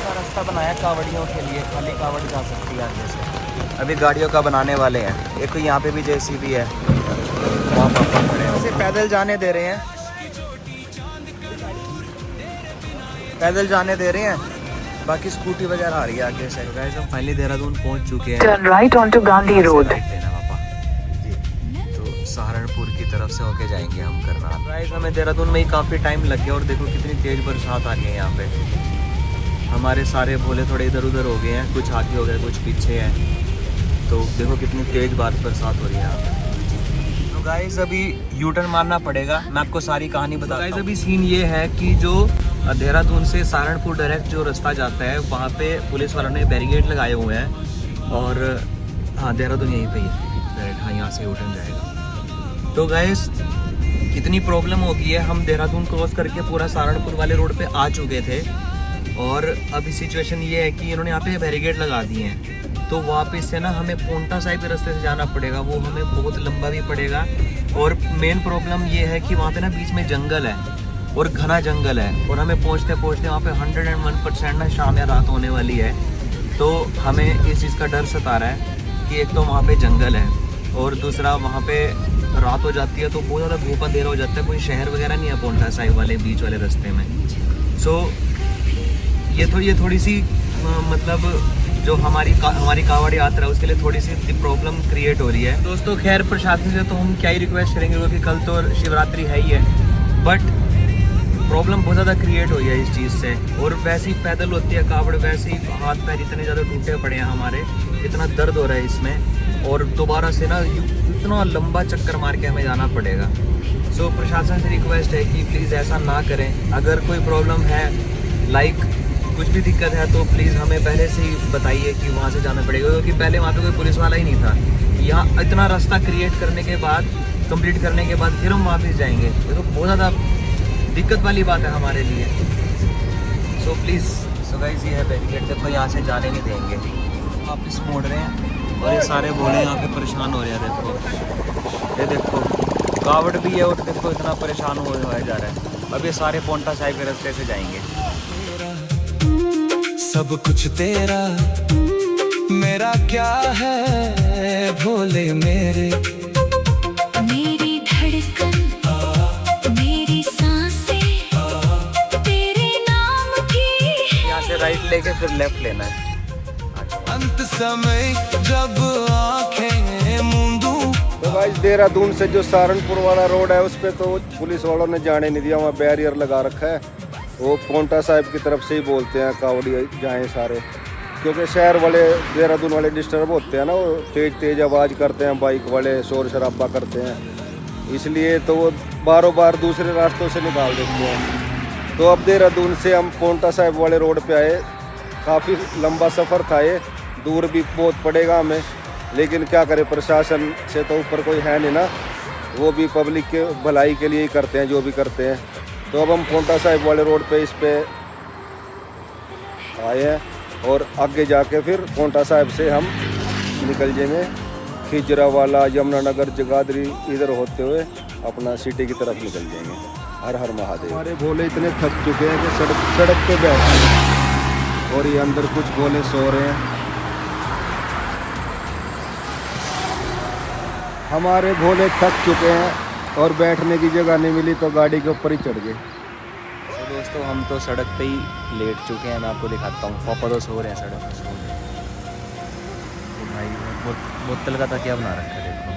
रास्ता बनाया कावड़ियों के लिए, खाली कावड़ जा सकती है आगे से। अभी गाड़ियों का बनाने वाले हैं। एक यहाँ पे भी जेसीबी है, वहाँ पापा खड़े हैं। ऐसे पैदल जाने दे रहे हैं, पैदल जाने दे रहे हैं, बाकी स्कूटी वगैरह आ रही है आगे से। गाइस हम फाइनली देहरादून पहुँच चुके हैं। Turn right onto Gandhi Road. तो सहारनपुर की तरफ से होके जाएंगे हम करनाल। गाइस हमें देहरादून में ही काफ़ी टाइम लग गया और देखो कितनी तेज़ बरसात आ रही है यहाँ पे। हमारे सारे भोले थोड़े इधर उधर हो गए हैं, कुछ आगे हो गए, कुछ पीछे हैं। तो देखो कितनी तेज़ बरसात हो रही है यहाँ पे। तो गाइस अभी यू टर्न मारना पड़ेगा, मैं आपको सारी कहानी बताता हूँ। गाइस अभी सीन ये है कि जो देहरादून से सहारनपुर डायरेक्ट जो रास्ता जाता है वहाँ पे पुलिस वालों ने बैरिकेड लगाए हुए हैं। और हाँ देहरादून यहीं पे ही है डायरेक्ट, हाँ यहाँ से यू टर्न जाएगा। तो गाइस इतनी प्रॉब्लम हो गई है, हम देहरादून क्रॉस करके पूरा सहारनपुर वाले रोड पे आ चुके थे और अभी सिचुएशन ये है कि इन्होंने यहाँ पे बैरिकेड लगा दिए हैं। तो वापस से ना हमें पोंटा साहिब के रास्ते से जाना पड़ेगा, वो हमें बहुत लंबा भी पड़ेगा। और मेन प्रॉब्लम ये है कि वहाँ पे ना बीच में जंगल है और घना जंगल है और हमें पहुँचते पहुँचते वहाँ पे 101% ना शाम या रात होने वाली है। तो हमें इस चीज़ का डर सता रहा है कि एक तो वहाँ पे जंगल है और दूसरा वहाँ पे रात हो जाती है तो बहुत ज़्यादा धूप अंधेरा हो जाता है। कोई शहर वगैरह नहीं है पोंटा साहिब वाले बीच वाले रास्ते में। सो ये थोड़ी सी मतलब जो हमारी कावड़ यात्रा है उसके लिए थोड़ी सी प्रॉब्लम क्रिएट हो रही है। दोस्तों खैर प्रशासन से तो हम क्या ही रिक्वेस्ट करेंगे क्योंकि कल तो शिवरात्रि है ही है, बट प्रॉब्लम बहुत ज़्यादा क्रिएट हुई है इस चीज़ से। और वैसे ही पैदल होती है कावड़, वैसे ही हाथ पैर इतने ज़्यादा टूटे पड़े हैं हमारे, इतना दर्द हो रहा है इसमें। और दोबारा से ना इतना लंबा चक्कर मार के हमें जाना पड़ेगा। सो प्रशासन से रिक्वेस्ट है कि प्लीज़ ऐसा ना करें। अगर कोई प्रॉब्लम है लाइक कुछ भी दिक्कत है तो प्लीज़ हमें पहले से ही बताइए कि वहाँ से जाना पड़ेगा, क्योंकि पहले वहाँ पे कोई पुलिस वाला ही नहीं था। यहाँ इतना रास्ता क्रिएट करने के बाद, कंप्लीट करने के बाद फिर हम वापस जाएंगे, ये तो बहुत ज़्यादा दिक्कत वाली बात है हमारे लिए। सो प्लीज़ गाइस ये है बैरिकेड, देखो यहाँ से जाने नहीं देंगे, वापस मोड़ रहे हैं। और ये सारे भोले यहाँ पे परेशान हो रहे हैं। देखो ये देखो कावड़ भी है और देखो इतना परेशान हो जा रहा है। अब ये सारे पोंटा साहिब के रास्ते से जाएंगे। सब कुछ तेरा, मेरा क्या है भोले मेरे। मेरी धड़कन मेरी सांसें तेरे नाम की है। यहाँ से राइट लेके फिर लेफ्ट लेना है। अंत समय जब आंखें मूंदूं। तो गाइस देहरादून से जो सहारनपुर वाला रोड है उस पे तो पुलिस वालों ने जाने नहीं दिया, वहाँ बैरियर लगा रखा है। वो पोंटा साहिब की तरफ से ही बोलते हैं कावड़ी जाएं सारे, क्योंकि शहर वाले देहरादून वाले डिस्टर्ब होते हैं ना, वो तेज़ आवाज़ करते हैं, बाइक वाले शोर शराबा करते हैं, इसलिए तो वो बारों बार दूसरे रास्तों से निकाल देते हैं। तो अब देहरादून से हम पोंटा साहिब वाले रोड पे आए। काफ़ी लंबा सफ़र था, ये दूर भी बहुत पड़ेगा हमें, लेकिन क्या करें प्रशासन से तो ऊपर कोई है नहीं ना, वो भी पब्लिक के भलाई के लिए ही करते हैं जो भी करते हैं। तो अब हम पोंटा साहिब वाले रोड पे इस पे आए हैं और आगे जाके फिर पोंटा साहिब से हम निकल जाएंगे खिजरावाला, यमुनानगर, जगाधरी इधर होते हुए अपना सिटी की तरफ निकल जाएंगे। हर हर महादेव। हमारे भोले इतने थक चुके हैं कि सड़क पे बैठे हैं और ये अंदर कुछ भोले सो रहे हैं। हमारे भोले थक चुके हैं और बैठने की जगह नहीं मिली तो गाड़ी के ऊपर ही चढ़ गए। तो दोस्तों हम तो सड़क पे ही लेट चुके हैं। मैं आपको दिखाता हूँ, पापा तो सो रहे हैं सड़क पे सो रहे हैं। तो भाई बोतल का तकिया बना रखा है, देखो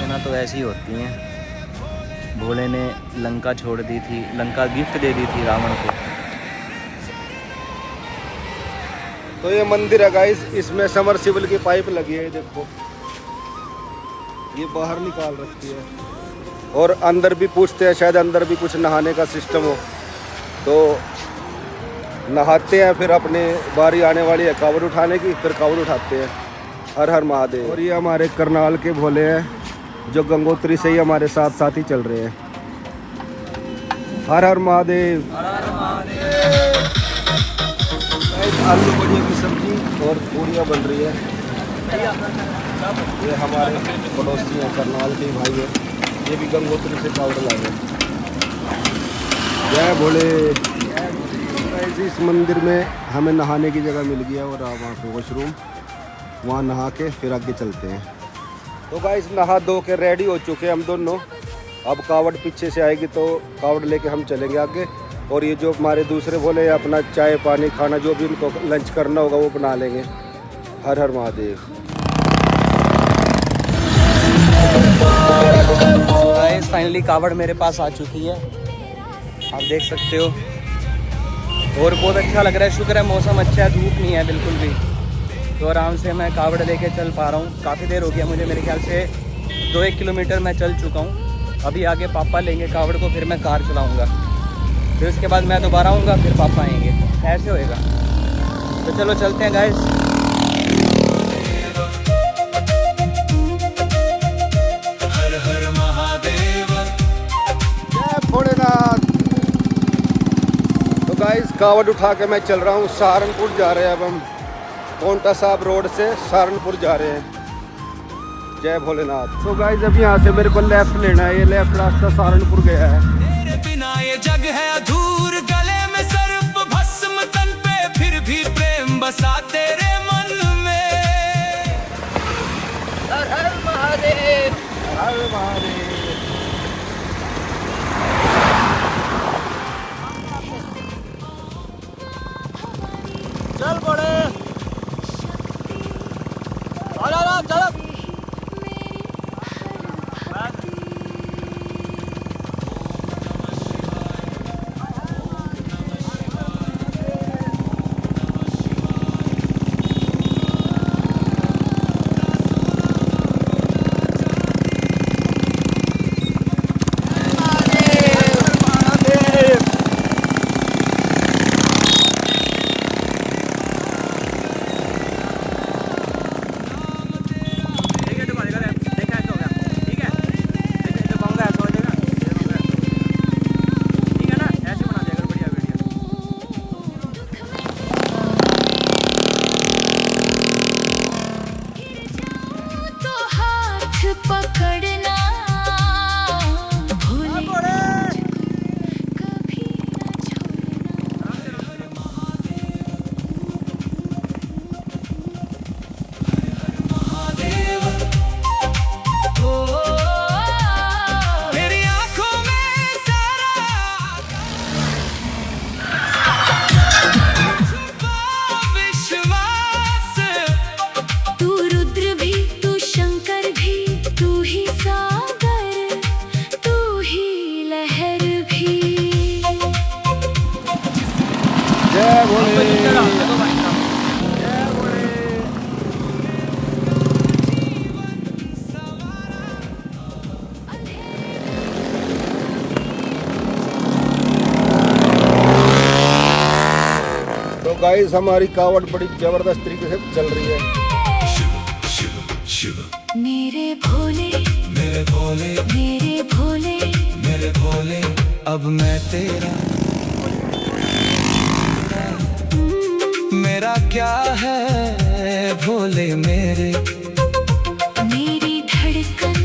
ना। तो ऐसी होती हैं। भोले ने लंका छोड़ दी थी, लंका गिफ्ट दे दी थी रावण को। तो ये मंदिर है गाइस, इसमें समरसिबल की पाइप लगी है, देखो ये बाहर निकाल रखी है। और अंदर भी पूछते हैं, शायद अंदर भी कुछ नहाने का सिस्टम हो तो नहाते हैं। फिर अपने बारी आने वाली है कावड़ उठाने की, फिर कावड़ उठाते हैं। हर हर महादेव। और ये हमारे करनाल के भोले हैं जो गंगोत्री से ही हमारे साथ साथ ही चल रहे हैं। हर हर महादेव। आलू बड़ियों की सब्जी और पूड़ियाँ बन रही है। ये हमारे पड़ोसी हैं, करनाल के भाई हैं, ये भी गंगोत्री से कावड़ लाए। जय भोले। इस मंदिर में हमें नहाने की जगह मिल गया और वहाँ पे वॉशरूम, वहाँ नहा के फिर आगे चलते हैं। तो गाइस नहा धो के रेडी हो चुके हैं हम दोनों। अब कावड़ पीछे से आएगी तो कावड़ लेके हम चलेंगे आगे। और ये जो हमारे दूसरे भोले अपना चाय पानी खाना जो भी उनको लंच करना होगा वो बना लेंगे। हर हर महादेव। गाइस फाइनली कावड़ मेरे पास आ चुकी है, आप देख सकते हो। और बहुत अच्छा लग रहा है, शुक्र है मौसम अच्छा है, धूप नहीं है बिल्कुल भी। तो आराम से मैं कावड़ लेके चल पा रहा हूँ। काफ़ी देर हो गया मुझे, मेरे ख्याल से 2-1 किलोमीटर मैं चल चुका हूँ। अभी आगे पापा लेंगे कावड़ को, फिर मैं कार चलाऊँगा। फिर उसके बाद मैं दोबारा आऊँगा, फिर पापा आएंगे, ऐसे होएगा। तो चलो चलते हैं गाइस। हर हर महादेव। जय भोलेनाथ। तो गाइस कावड़ उठा के मैं चल रहा हूँ, सहारनपुर जा रहे हैं। अब हम पोंटा साहिब रोड से सहारनपुर जा रहे हैं। जय भोलेनाथ। तो गाइस अब यहाँ से मेरे को लेफ्ट लेना है, ये लेफ्ट रास्ता सहारनपुर गया है। तेरे बिना ये जग है अधूर, गले में सर्प भस्म तन पे, फिर भी प्रेम बसा तेरे मन में। हर हर महादेव। हर महादेव। चल बड़े चल। पकड़ना भूले कभी न छोड़ना। मेरी आंखों में सारा छुपा विश्वास। तू रुद्र भी, तू शंकर भी, तू ही सागर, तू ही लहर भी। जय भोले। तो गाइस हमारी कावड़ बड़ी जबरदस्त तरीके से चल रही है। मेरे भोले मेरे भोले मेरे भोले मेरे भोले अब मैं तेरा मेरा क्या है भोले मेरे मेरी धड़कन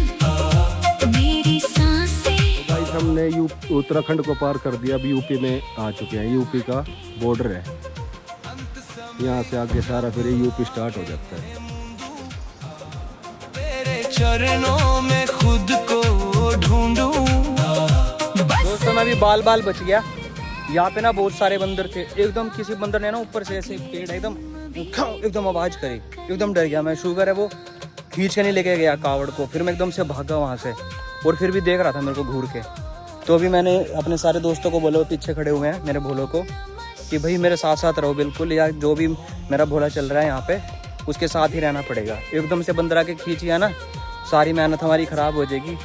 मेरी सांसें गाइस हमने उत्तराखंड को पार कर दिया, अब यूपी में आ चुके हैं। यूपी का बॉर्डर है, यहाँ से आगे सारा फिर यूपी स्टार्ट हो जाता है। तेरे चरणों में खुद को ढूंढूं। दोस्तों मैं भी बाल बच गया। यहाँ पे ना बहुत सारे बंदर थे, एकदम किसी बंदर ने ना ऊपर से ऐसे पेड़ एकदम आवाज करी, एकदम डर गया मैं। शुगर है वो खींच के नहीं लेके गया कावड़ को, फिर मैं एकदम से भागा वहाँ से, और फिर भी देख रहा था मेरे को घूर के। तो अभी मैंने अपने सारे दोस्तों को बोला, वो पीछे खड़े हुए हैं मेरे भोलों को, कि भाई मेरे साथ साथ रहो बिल्कुल, या जो भी मेरा भोला चल रहा है यहाँ पे उसके साथ ही रहना पड़ेगा। एकदम से बंदर आके खींच गया ना, सारी मेहनत हमारी ख़राब हो जाएगी,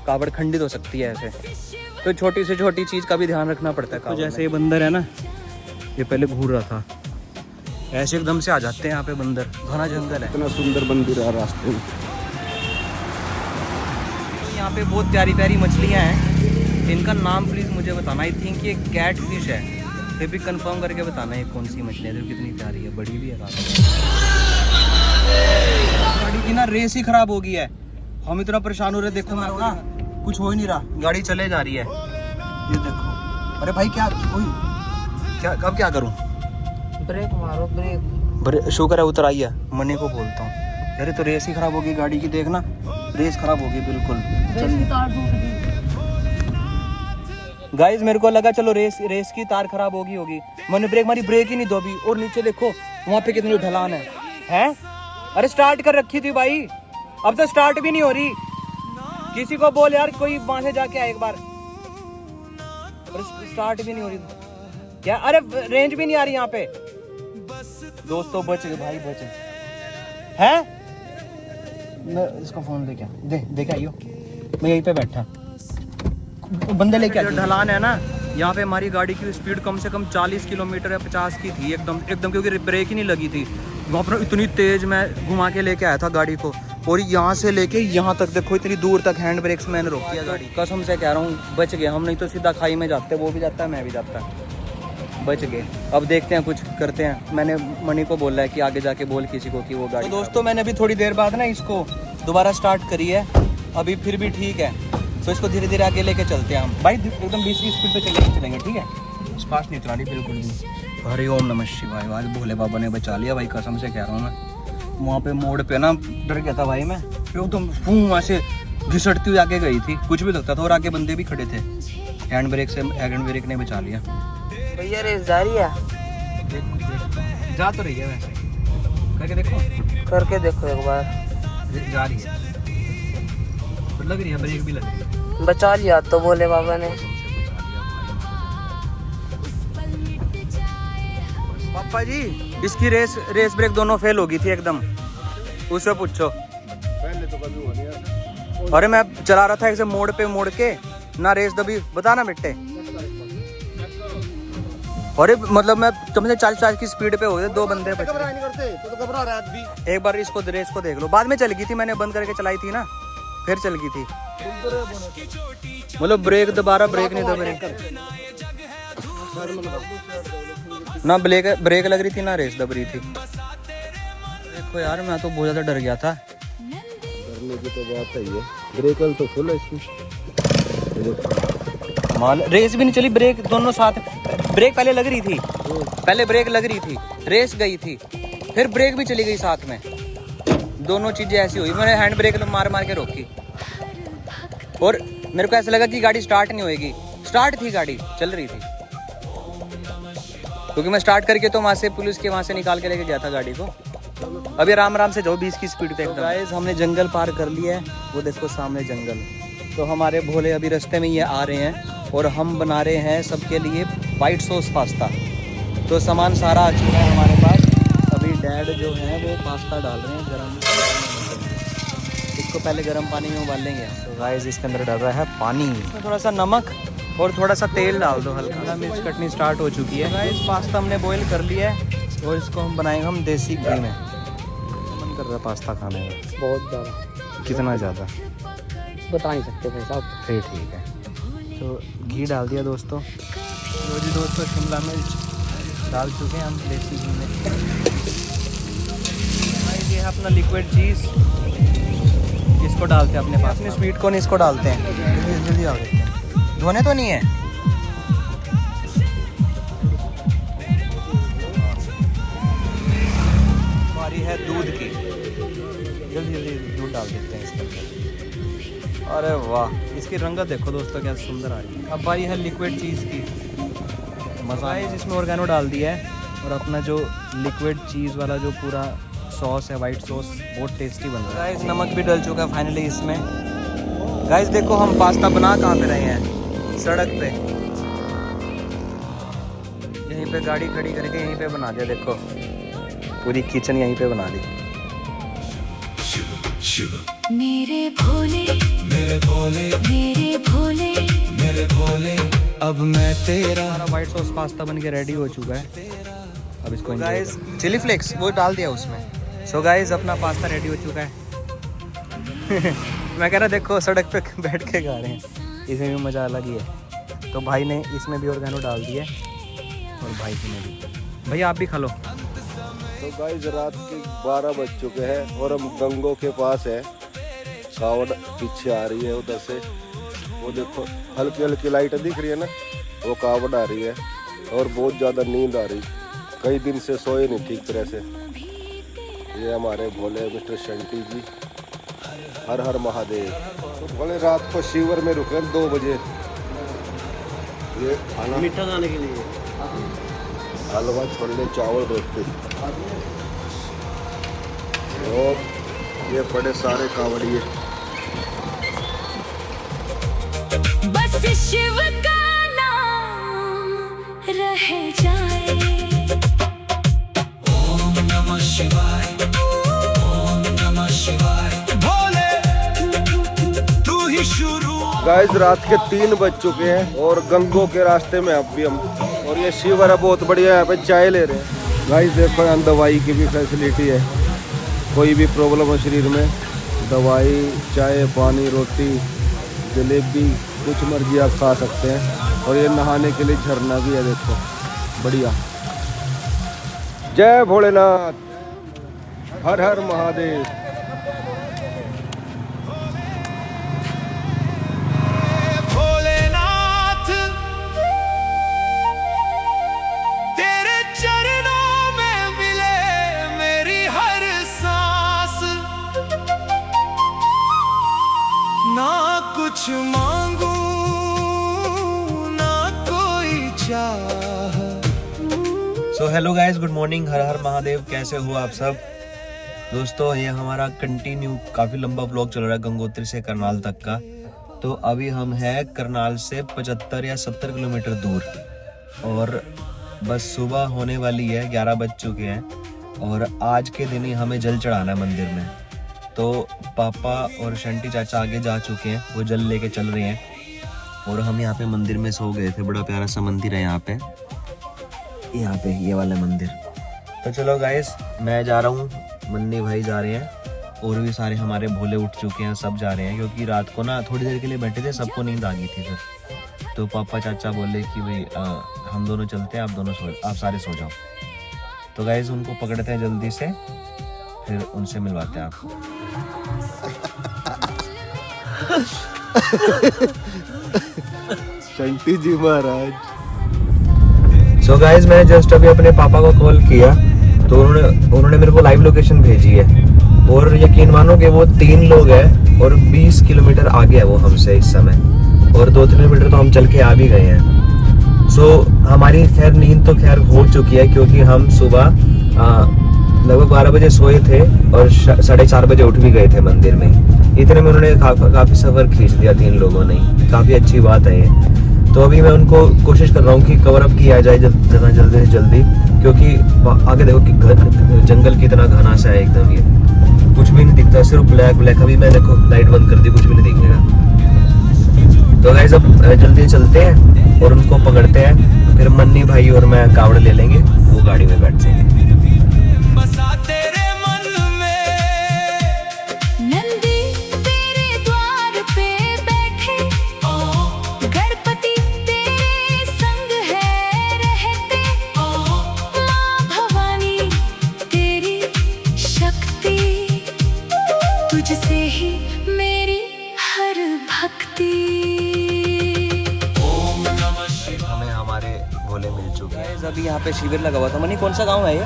कावड़ खंडित हो सकती है ऐसे। तो छोटी से छोटी चीज़ का भी ध्यान रखना पड़ता है। तो जैसे ये बंदर है ना, ये पहले घूर रहा था, ऐसे एकदम से आ जाते हैं यहाँ पे बंदर, घना जंगल है। इतना सुंदर मंदिर है रास्ते में। यहाँ पे बहुत प्यारी प्यारी मछलियाँ हैं, इनका नाम प्लीज़ मुझे बताना। आई थिंक ये कैट फिश है, ये भी कंफर्म करके बताना ये कौन सी मछली है, जो कितनी प्यारी है, बड़ी भी है काफी। गाड़ी की ना रेस ही खराब हो गई है, हम इतना परेशान हो रहे। देखो मैं ना कुछ हो ही नहीं रहा, गाड़ी चले जा रही है, ये देखो। अरे भाई क्या कब क्या करूं? ब्रेक मारो ब्रेक। शुक्र है उतर आई है, मनी को बोलता हूँ। अरे तो रेस ही खराब होगी गाड़ी की, देखना रेस खराब होगी बिल्कुल। गाइस मेरे को लगा चलो रेस की तार खराब होगी। मैंने ब्रेक मारी, ब्रेक ही नहीं दो अभी। और नीचे देखो वहाँ पे कितनी ढलान है, हैं? अरे स्टार्ट कर रखी थी भाई, अब तो स्टार्ट भी नहीं हो रही। किसी को बोल यार, कोई वहां से जाके आए एक बार। स्टार्ट भी नहीं हो रही क्या? अरे रेंज भी नहीं आ रही यहाँ पे। दोस्तों बच गए भाई, बच गए हैं। मैं इसका फोन लेके आइयो, मैं यहीं पे बैठा, बंदे लेके आए। ढलान है ना यहाँ पे, हमारी गाड़ी की स्पीड कम से कम 40 किलोमीटर या 50 की थी एकदम, क्योंकि ब्रेक ही नहीं लगी थी। वहाँ पर इतनी तेज मैं घुमा के लेके आया था गाड़ी को, और यहाँ से लेके यहाँ तक देखो, इतनी दूर तक हैंड ब्रेक से मैंने रोक दिया गाड़ी। कसम से कह रहा हूँ बच गए हम, नहीं तो सीधा खाई में जाते, वो भी जाता है मैं भी जाता, बच गए। अब देखते हैं कुछ करते हैं। मैंने मनी को बोला है कि आगे जाके बोल किसी को कि वो गाड़ी। तो दोस्तों मैंने अभी थोड़ी देर बाद ना इसको दोबारा स्टार्ट करी है, अभी फिर भी ठीक है। तो इसको धीरे धीरे आगे लेके चलते हैं हम भाई, एकदम 20 की स्पीड पे चलेंगे, ठीक है? फास्ट नहीं चला रही बिल्कुल भी। हरि ओम नमः शिवाय, आज भोले बाबा ने बचा लिया भाई, कसम से कह रहा हूँ मैं। वहाँ पे मोड़ पे ना डर गया था भाई मैं, एकदम वहाँ से घिसटती हुई आगे गई थी, कुछ भी लगता था। और आगे बंदे भी खड़े थे, हैंड ब्रेक ने बचा लिया। भैया रेस जारी है, जा तो रही है वैसे, करके देखो एक बार। जा रही है, लग रही है, ब्रेक भी लग रही है। बचा लिया तो बोले बाबा ने। पापा जी इसकी रेस ब्रेक दोनों फेल हो गई थी एकदम, उससे पूछो। पहले तो कभी हुआ नहीं। अरे मैं चला रहा था एकदम मोड़ के ना, रेस दबी, बता ना बेटे। अरे मतलब मैं तुमसे 40 की स्पीड पे हो गए, दो बंदे बचे। नहीं करते तो घबरा रहा आदमी। एक बार इसको रेस को देख लो, बाद में चल गई थी, मैंने बंद करके चलाई थी ना, फिर चल गई थी। मतलब ब्रेक दोबारा ब्रेक नहीं दबा ना, ब्रेक लग रही थी ना, रेस दब रही थी। देखो यार मैं तो बहुत ज्यादा डर गया था। डरने की तो बात है, ब्रेक तो फुल है इसकी। माल रेस भी नहीं चली, ब्रेक दोनों साथ। ब्रेक पहले लग रही थी, ब्रेक लग रही थी, रेस गई थी, फिर ब्रेक भी चली गई साथ में। दोनों चीजें ऐसी हुई, मैंने हैंड ब्रेक मार के रोकी, और मेरे को ऐसा लगा कि गाड़ी स्टार्ट नहीं होएगी। स्टार्ट थी, गाड़ी चल रही थी, क्योंकि मैं स्टार्ट करके तो वहाँ से पुलिस के वहाँ से निकाल के लेके गया था गाड़ी को। अभी आराम से जाओ 20 की स्पीड पे एकदम। गाइस हमने जंगल पार कर लिया है, वो देखो सामने जंगल। तो हमारे भोले अभी रास्ते में ये आ रहे हैं, और हम बना रहे हैं सबके लिए वाइट सॉस पास्ता। तो सामान सारा आ चुका है हमारे पास। अभी डैड जो है वो पास्ता डाल रहे हैं गरम, इसको पहले गर्म पानी में उबालेंगे। तो गाइस इसके अंदर डाल रहा है पानी, थोड़ा सा नमक और थोड़ा सा तेल डाल दो हल्का। मिर्च कटनी स्टार्ट हो चुकी है। गाइस पास्ता हमने बॉईल कर लिया है, और इसको हम बनाएंगे हम देसी घी में। मन कर रहा है पास्ता खाने में बहुत ज़्यादा। कितना ज़्यादा? बता नहीं सकते भाई साहब। फिर ठीक है। तो घी डाल दिया दोस्तों। तो जी दोस्तों शिमला मिर्च डाल चुके हैं हम देसी घी में। भाई ये है अपना लिक्विड चीज़, इसको डालते हैं अपने पास। अपने स्वीट कॉर्न इसको डालते हैं। जल्दी डाल देते हैं। धोने तो नहीं है? हमारी है दूध की, जल्दी जल्दी दूध डाल देते हैं इसके अंदर। अरे वाह, इसकी रंगत देखो दोस्तों क्या सुंदर आ रही है। अब बारी है लिक्विड चीज़ की। मज़ा है। जिसमें ऑर्गेनो डाल दिया है और अपना जो लिक्विड चीज़ वाला जो पूरा सॉस है, वाइट सॉस, बहुत टेस्टी बन रहा है। गाइस नमक भी डल चुका है फाइनली इसमें। गाइस देखो हम पास्ता बना कहाँ पे रहे हैं? सड़क पे। यहीं पे गाड़ी खड़ी करके यहीं पे बना दिया। देखो पूरी किचन यहीं पे बना दी। मेरे भोले मेरे भोले मेरे भोले मेरे भोले अब मैं तेरा। हमारा वाइट सॉस पास्ता बन के रेडी हो चुका है। अब इसको गाइस चिली फ्लेक्स वो डाल दिया उसमें। सो गाइस अपना पास्ता रेडी हो चुका है। मैं कह रहा देखो सड़क पे बैठ के खा रहे हैं, इसमें भी मज़ा अलग ही है। तो भाई ने इसमें भी ऑर्गेनो डाल दिया और भाई जी ने भी। भैया आप भी खा लो। तो गाइस रात के 12 बज चुके हैं और हम गंगों के पास है। कावड़ पीछे आ रही है उधर से, वो देखो हल्की हल्की लाइट दिख रही है ना, वो कावड़ आ रही है और बहुत ज़्यादा नींद आ रही। कई दिन से सोए नहीं ठीक तरह से। ये हमारे भोले मिस्टर शंटी जी, हर हर महादेव। तो बोले रात को शिवर में रुके 2 बजे। ये खाना मीठा खाने के लिए हलवा, छोले, चावल, रोटी और ये बड़े सारे कावड़िए। बस शिव का नाम रह जाए। ओम नमः शिवाय ओम नमः शिवाय भोले तू ही शुरू। गाइस रात के 3 बज चुके हैं और गंगों के रास्ते में अब भी हम, और ये शिवर है बहुत बढ़िया, यहाँ पे चाय ले रहे हैं। गाइस देखो यहाँ दवाई की भी फैसिलिटी है। कोई भी प्रॉब्लम हो शरीर में, दवाई, चाय, पानी, रोटी, जलेबी, कुछ मर्जी आप खा सकते हैं। और ये नहाने के लिए झरना भी है, देखो बढ़िया। जय भोलेनाथ, हर हर महादेव। भोलेनाथ तेरे चरणों में मिले मेरी हर सांस। ना कुछ मांगू ना कोई चाह। So hello guys, good morning, Har Har Mahadev. कैसे हो आप सब दोस्तों? ये हमारा कंटिन्यू काफ़ी लंबा ब्लॉग चल रहा है गंगोत्री से करनाल तक का। तो अभी हम हैं करनाल से 75 या 70 किलोमीटर दूर और बस सुबह होने वाली है, 11 बज चुके हैं और आज के दिन ही हमें जल चढ़ाना है मंदिर में। तो पापा और शंटी चाचा आगे जा चुके हैं, वो जल लेके चल रहे हैं और हम यहाँ पे मंदिर में सो गए थे। बड़ा प्यारा सा मंदिर है यहाँ पे ये वाला मंदिर। तो चलो गाइस, मैं जा रहा हूँ, मन्नी भाई जा रहे हैं और भी सारे हमारे भोले उठ चुके हैं, सब जा रहे हैं। क्योंकि रात को ना थोड़ी देर के लिए बैठे थे, सबको नींद आ गई थी फिर। तो पापा चाचा बोले कि भाई हम दोनों चलते हैं, आप सारे सो जाओ। तो गाइस उनको पकड़ते हैं जल्दी से, फिर उनसे मिलवाते हैं आपको। शंटी जी महाराज। सो गाइस मैंने जस्ट अभी अपने पापा को कॉल किया तो उन्होंने मेरे को लाइव लोकेशन भेजी है और यकीन मानो कि वो 3 लोग हैं और 20 किलोमीटर आगे है वो हमसे इस समय, और 2 किलोमीटर तो हम चल के आ भी गए हैं। सो हमारी खैर नींद तो खैर हो चुकी है क्योंकि हम सुबह लगभग 12 बजे सोए थे और 4:30 बजे उठ भी गए थे मंदिर में। इतने में उन्होंने काफ़ी सफ़र खींच दिया 3 लोगों ने, काफ़ी अच्छी बात है ये। तो अभी मैं उनको कोशिश कर रहा हूँ कि कवर अप किया जाए जितना जल्दी से जल्दी, क्योंकि आगे देखो कि जंगल कितना घना सा है एकदम, ये कुछ भी नहीं दिखता, सिर्फ ब्लैक। अभी मैंने लाइट बंद कर दी, कुछ भी नहीं दिखेगा। तो गाइस अब जल्दी चलते हैं और उनको पकड़ते हैं, फिर मन्नी भाई और मैं कावड़ ले लेंगे, वो गाड़ी में बैठ जाएंगे। बसा तेरे मन में नंदी अभी यहाँ पे शिविर लगा हुआ था। मनी कौन सा गांव है ये?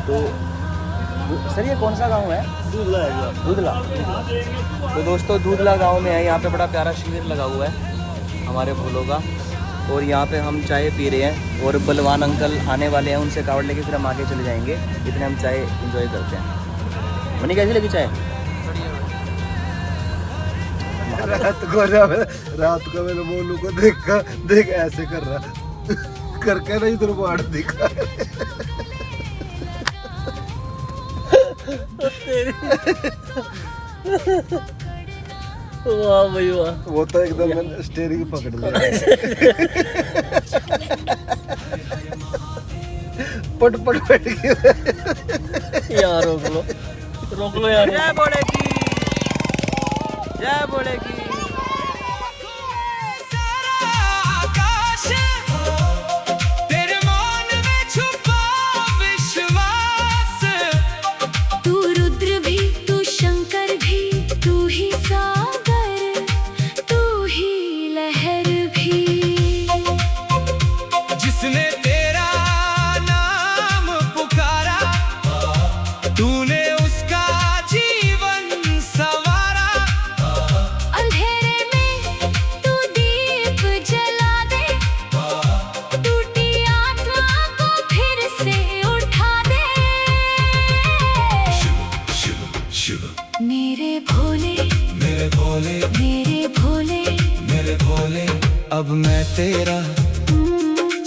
तो सर ये कौन सा गांव है? दूधला है ये। दूधला। तो दोस्तों दूधला गांव में है, यहाँ पे बड़ा प्यारा शिविर लगा हुआ है हमारे भोलों का। और यहाँ पे हम चाय पी रहे हैं और बलवान अंकल आने वाले हैं, उनसे कावड़ लेके फिर हम आगे चले जाएंगे। इतने हम चाय एंजॉय करते हैं। मनी कैसी लगी चाय? रात को मैंने मोनू को देखा, देख ऐसे कर रहा करके ना इधर बाढ़ दिखा। वाह भाई वाह। वो तो एकदम मैंने स्टीयरिंग पकड़ लिया। पट पट बैठ गया यार रोक लो यार। जय बोलेगी, जय बोलेगी। तेरे मन में छुपा विश्वास, तू रुद्र भी तू शंकर भी तू ही सागर तू ही लहर भी। जिसने तेरा नाम पुकारा, तूने उसका जीवन संवारा। अंधेरे में तू दीप जला दे, टूटी आत्मा को फिर से उठा दे। मेरे भोले मेरे भोले, मेरे भोले, मेरे भोले, अब मैं तेरा,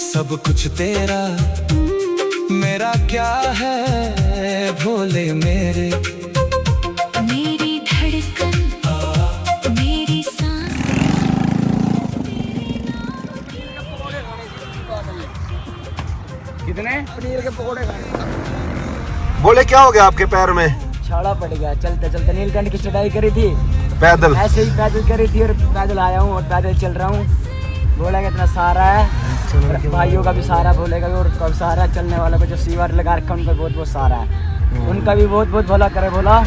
सब कुछ तेरा, मेरा क्या है भोले मेरे। मेरी धड़कन मेरी सांस। कितने? पनीर के पकोड़े खाने। बोले क्या हो गया आपके पैर में? छाड़ा पड़ गया चलते चलते। नीलकंठ की चढ़ाई करी थी, पैदल? ऐसे ही पैदल करी थी और पैदल आया हूँ और पैदल चल रहा हूँ। बोला इतना सहारा है, भाइयों का भी सहारा बोलेगा और कब सहारा चलने वाला को जो सीवर लगा रखा उनका बहुत बहुत सहारा है। उनका भी बहुत बहुत भला करे बोला।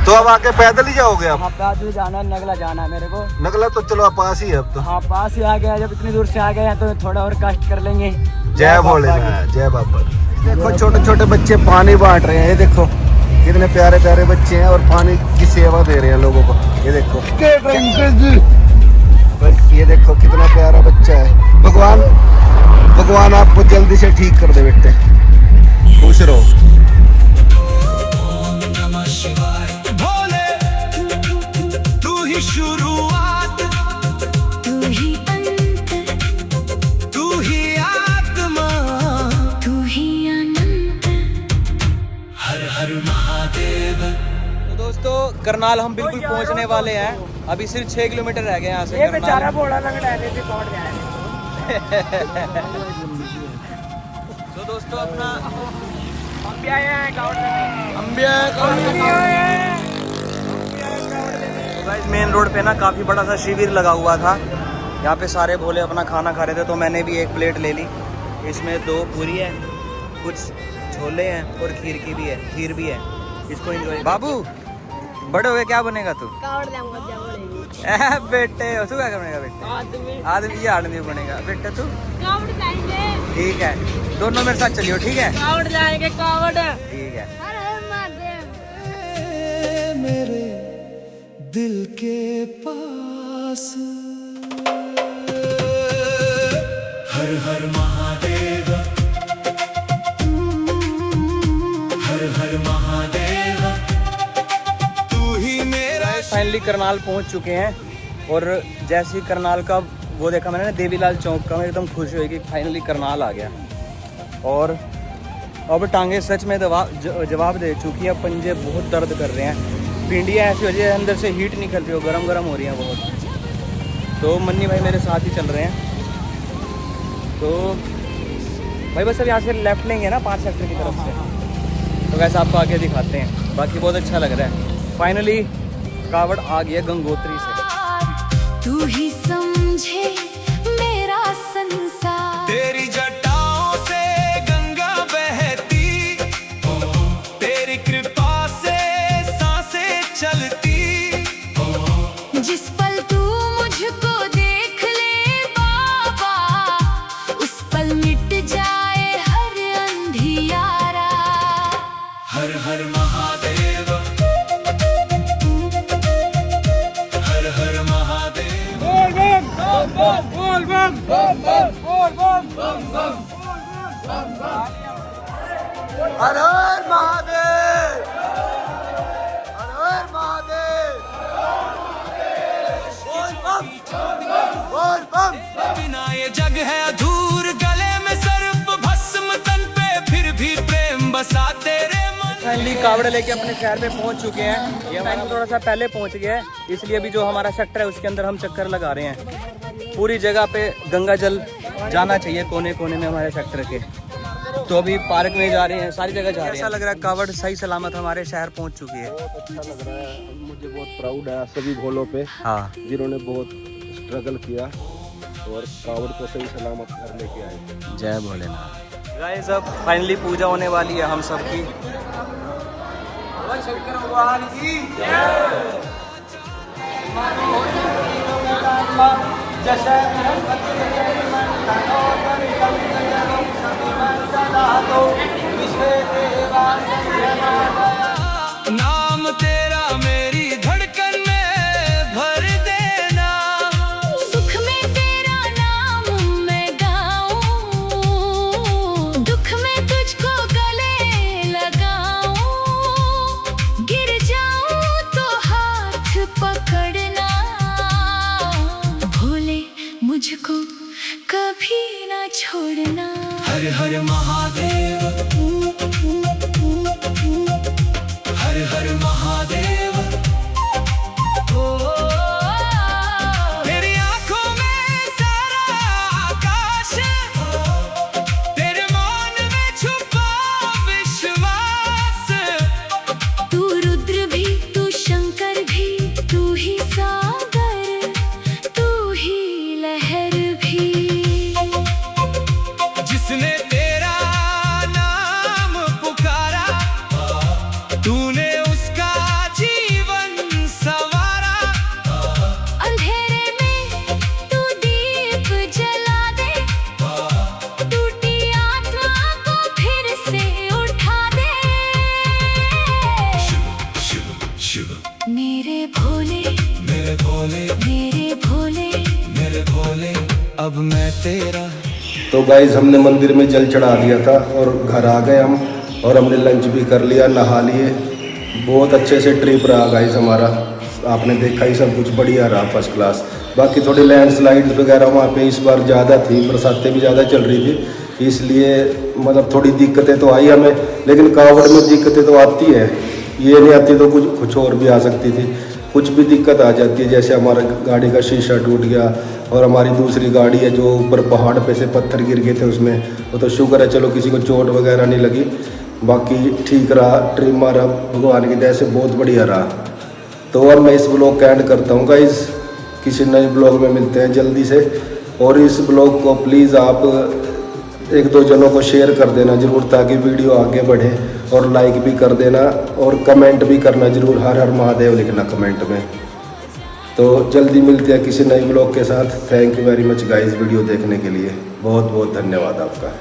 तो अब आके पैदल ही जाओगे आप? हाँ पैदल जाना है, नगला जाना है मेरे को। नगला तो चलो पास ही है अब तो। हाँ पास ही आ गया, जब इतनी दूर से आ गए हैं तो थोड़ा और कष्ट कर लेंगे। जय भोलेनाथ, जय बाबा। देखो छोटे छोटे बच्चे पानी बांट रहे हैं, ये देखो कितने प्यारे प्यारे बच्चे हैं और पानी की सेवा दे रहे हैं लोगों को। ये देखो ये देखो कितना प्यारा बच्चा है। भगवान भगवान आपको जल्दी से ठीक कर दे बेटे, खुश रहो। भोले तू ही शुरुआत, तू ही अंत, तू ही आत्मा, तू ही अनंत। हर हर महादेव। तो दोस्तों करनाल हम बिल्कुल पहुंचने वाले हैं। अभी सिर्फ 6 किलोमीटर रह गए यहाँ से ये करनाल। बेचारा बोला लंगड़ा है, नहीं पहुंच जाए। तो दोस्तों अपना हम भी आए हैं गाँव में। तो गाइस मेन रोड पे ना काफ़ी बड़ा सा शिविर लगा हुआ था। यहाँ पे सारे भोले अपना खाना खा रहे थे, तो मैंने भी एक प्लेट ले ली। इसमें 2 पूरी है, कुछ छोले हैं और खीर भी है। इसको एंजॉय। बाबू बड़े हुए क्या बनेगा तू? बेटे तू क्या बनेगा बेटे? आदमी ये आदमी बनेगा बेटे तू। ठीक है, दोनों मेरे साथ चलियो। ठीक है कावड़ जाएंगे, कावड़। ठीक है। मेरे दिल के पास हर हर महादेव, हर हर महादेव, तू ही मेरा। फाइनली करनाल पहुंच चुके हैं और जैसे ही करनाल का वो देखा मैंने ना देवीलाल चौक का, मैं एकदम खुश हुई कि फाइनली करनाल आ गया। और अब टांगे सच में जवाब दे चुकी है। पंजे बहुत दर्द कर रहे हैं, भिंडियाँ ऐसी वजह है अंदर से हीट निकल रही हो, गरम गरम हो रही हैं बहुत। तो मन्नी भाई मेरे साथ ही चल रहे हैं। तो भाई बस अब यहाँ से लेफ्ट लेंगे ना 5 सेक्टर की तरफ से, तो वैसे आपको आगे दिखाते हैं। बाकी बहुत अच्छा लग रहा है। फाइनली कावड़ आ गया गंगोत्री से। तू ही समझे मेरा संसार। तेरी जटाओं से गंगा बहती, तेरी कृपा से सांसें चलती। जिस पल तू मुझको देख ले बाबा, उस पल में हर हर महादेव, हर हर महादेव, बोल बम, बोल बम। बिना ये जग है अधूर, गले में सर्प भस्म, तन पे फिर भी प्रेम बसा तेरे मन। फाइनली कावड़ लेके अपने शहर में पहुंच चुके हैं। ये हमारा थोड़ा सा पहले पहुंच गया है, इसलिए अभी जो हमारा सेक्टर है उसके अंदर हम चक्कर लगा रहे हैं। पूरी जगह पे गंगा जल जाना चाहिए, कोने कोने में हमारे सेक्टर के। तो अभी पार्क में जा रहे हैं, सारी जगह जा रहे हैं। ऐसा लग रहा है कावड़ सही सलामत हमारे शहर पहुंच चुकी है। बहुत अच्छा लग रहा है, मुझे बहुत प्राउड है सभी भोलों पे, हाँ, जिन्होंने बहुत स्ट्रगल किया और कावड़ को सही सलामत कर लेके आए। जय भोलेनाथ। गाइस अब फाइनली पूजा होने वाली है हम सब की। नाम तेरा मेरी धड़कन में भर देना, सुख में तेरा नाम मैं गाऊं, दुख में तुझको गले लगाऊं, गिर जाऊं तो हाथ पकड़ना, भोले मुझको कभी ना छोड़ना। हर हर महादेव, हर हर महादेव। मेरी आंखों में सारा आकाश, तेरे मौन में छुपा विश्वास। तू रुद्र भी, तू शंकर भी, तू ही सागर, तू ही लहर भी। जिसने तेरा नाम पुकारा, तूने उसका जीवन संवारा। अंधेरे में तू दीप जला दे, टूटी आत्मा को फिर से उठा दे। मेरे भोले, मेरे भोले, मेरे भोले, मेरे भोले, अब मैं तेरा। तो गाइज हमने मंदिर में जल चढ़ा दिया था और घर आ गए हम, और हमने लंच भी कर लिया, नहा लिए। बहुत अच्छे से ट्रिप रहा गाइज हमारा, आपने देखा ही सब कुछ बढ़िया रहा, फर्स्ट क्लास। बाकी थोड़ी लैंडस्लाइड्स वगैरह वहाँ पे इस बार ज़्यादा थी, बरसातें भी ज़्यादा चल रही थी, इसलिए मतलब थोड़ी दिक्कतें तो आई हमें। लेकिन कावड़ में दिक्कतें तो आती है, ये नहीं आती तो कुछ और भी आ सकती थी। कुछ भी दिक्कत आ जाती है, जैसे हमारा गाड़ी का शीशा टूट गया, और हमारी दूसरी गाड़ी है जो ऊपर पहाड़ पे से पत्थर गिर गए थे उसमें, वो तो शुक्र है चलो किसी को चोट वगैरह नहीं लगी। बाकी ठीक रहा, ट्रिप हमारा भगवान की दया से बहुत बढ़िया रहा। तो और मैं इस ब्लॉग का एंड करता हूँ गाइज, किसी नए ब्लॉग में मिलते हैं जल्दी से। और इस ब्लॉग को प्लीज़ आप एक दो जनों को शेयर कर देना ज़रूर, ताकि वीडियो आगे बढ़े, और लाइक भी कर देना, और कमेंट भी करना ज़रूर, हर हर महादेव लिखना कमेंट में। तो जल्दी मिलते हैं किसी नए ब्लॉग के साथ। Thank you very much guys video देखने के लिए, बहुत बहुत धन्यवाद आपका।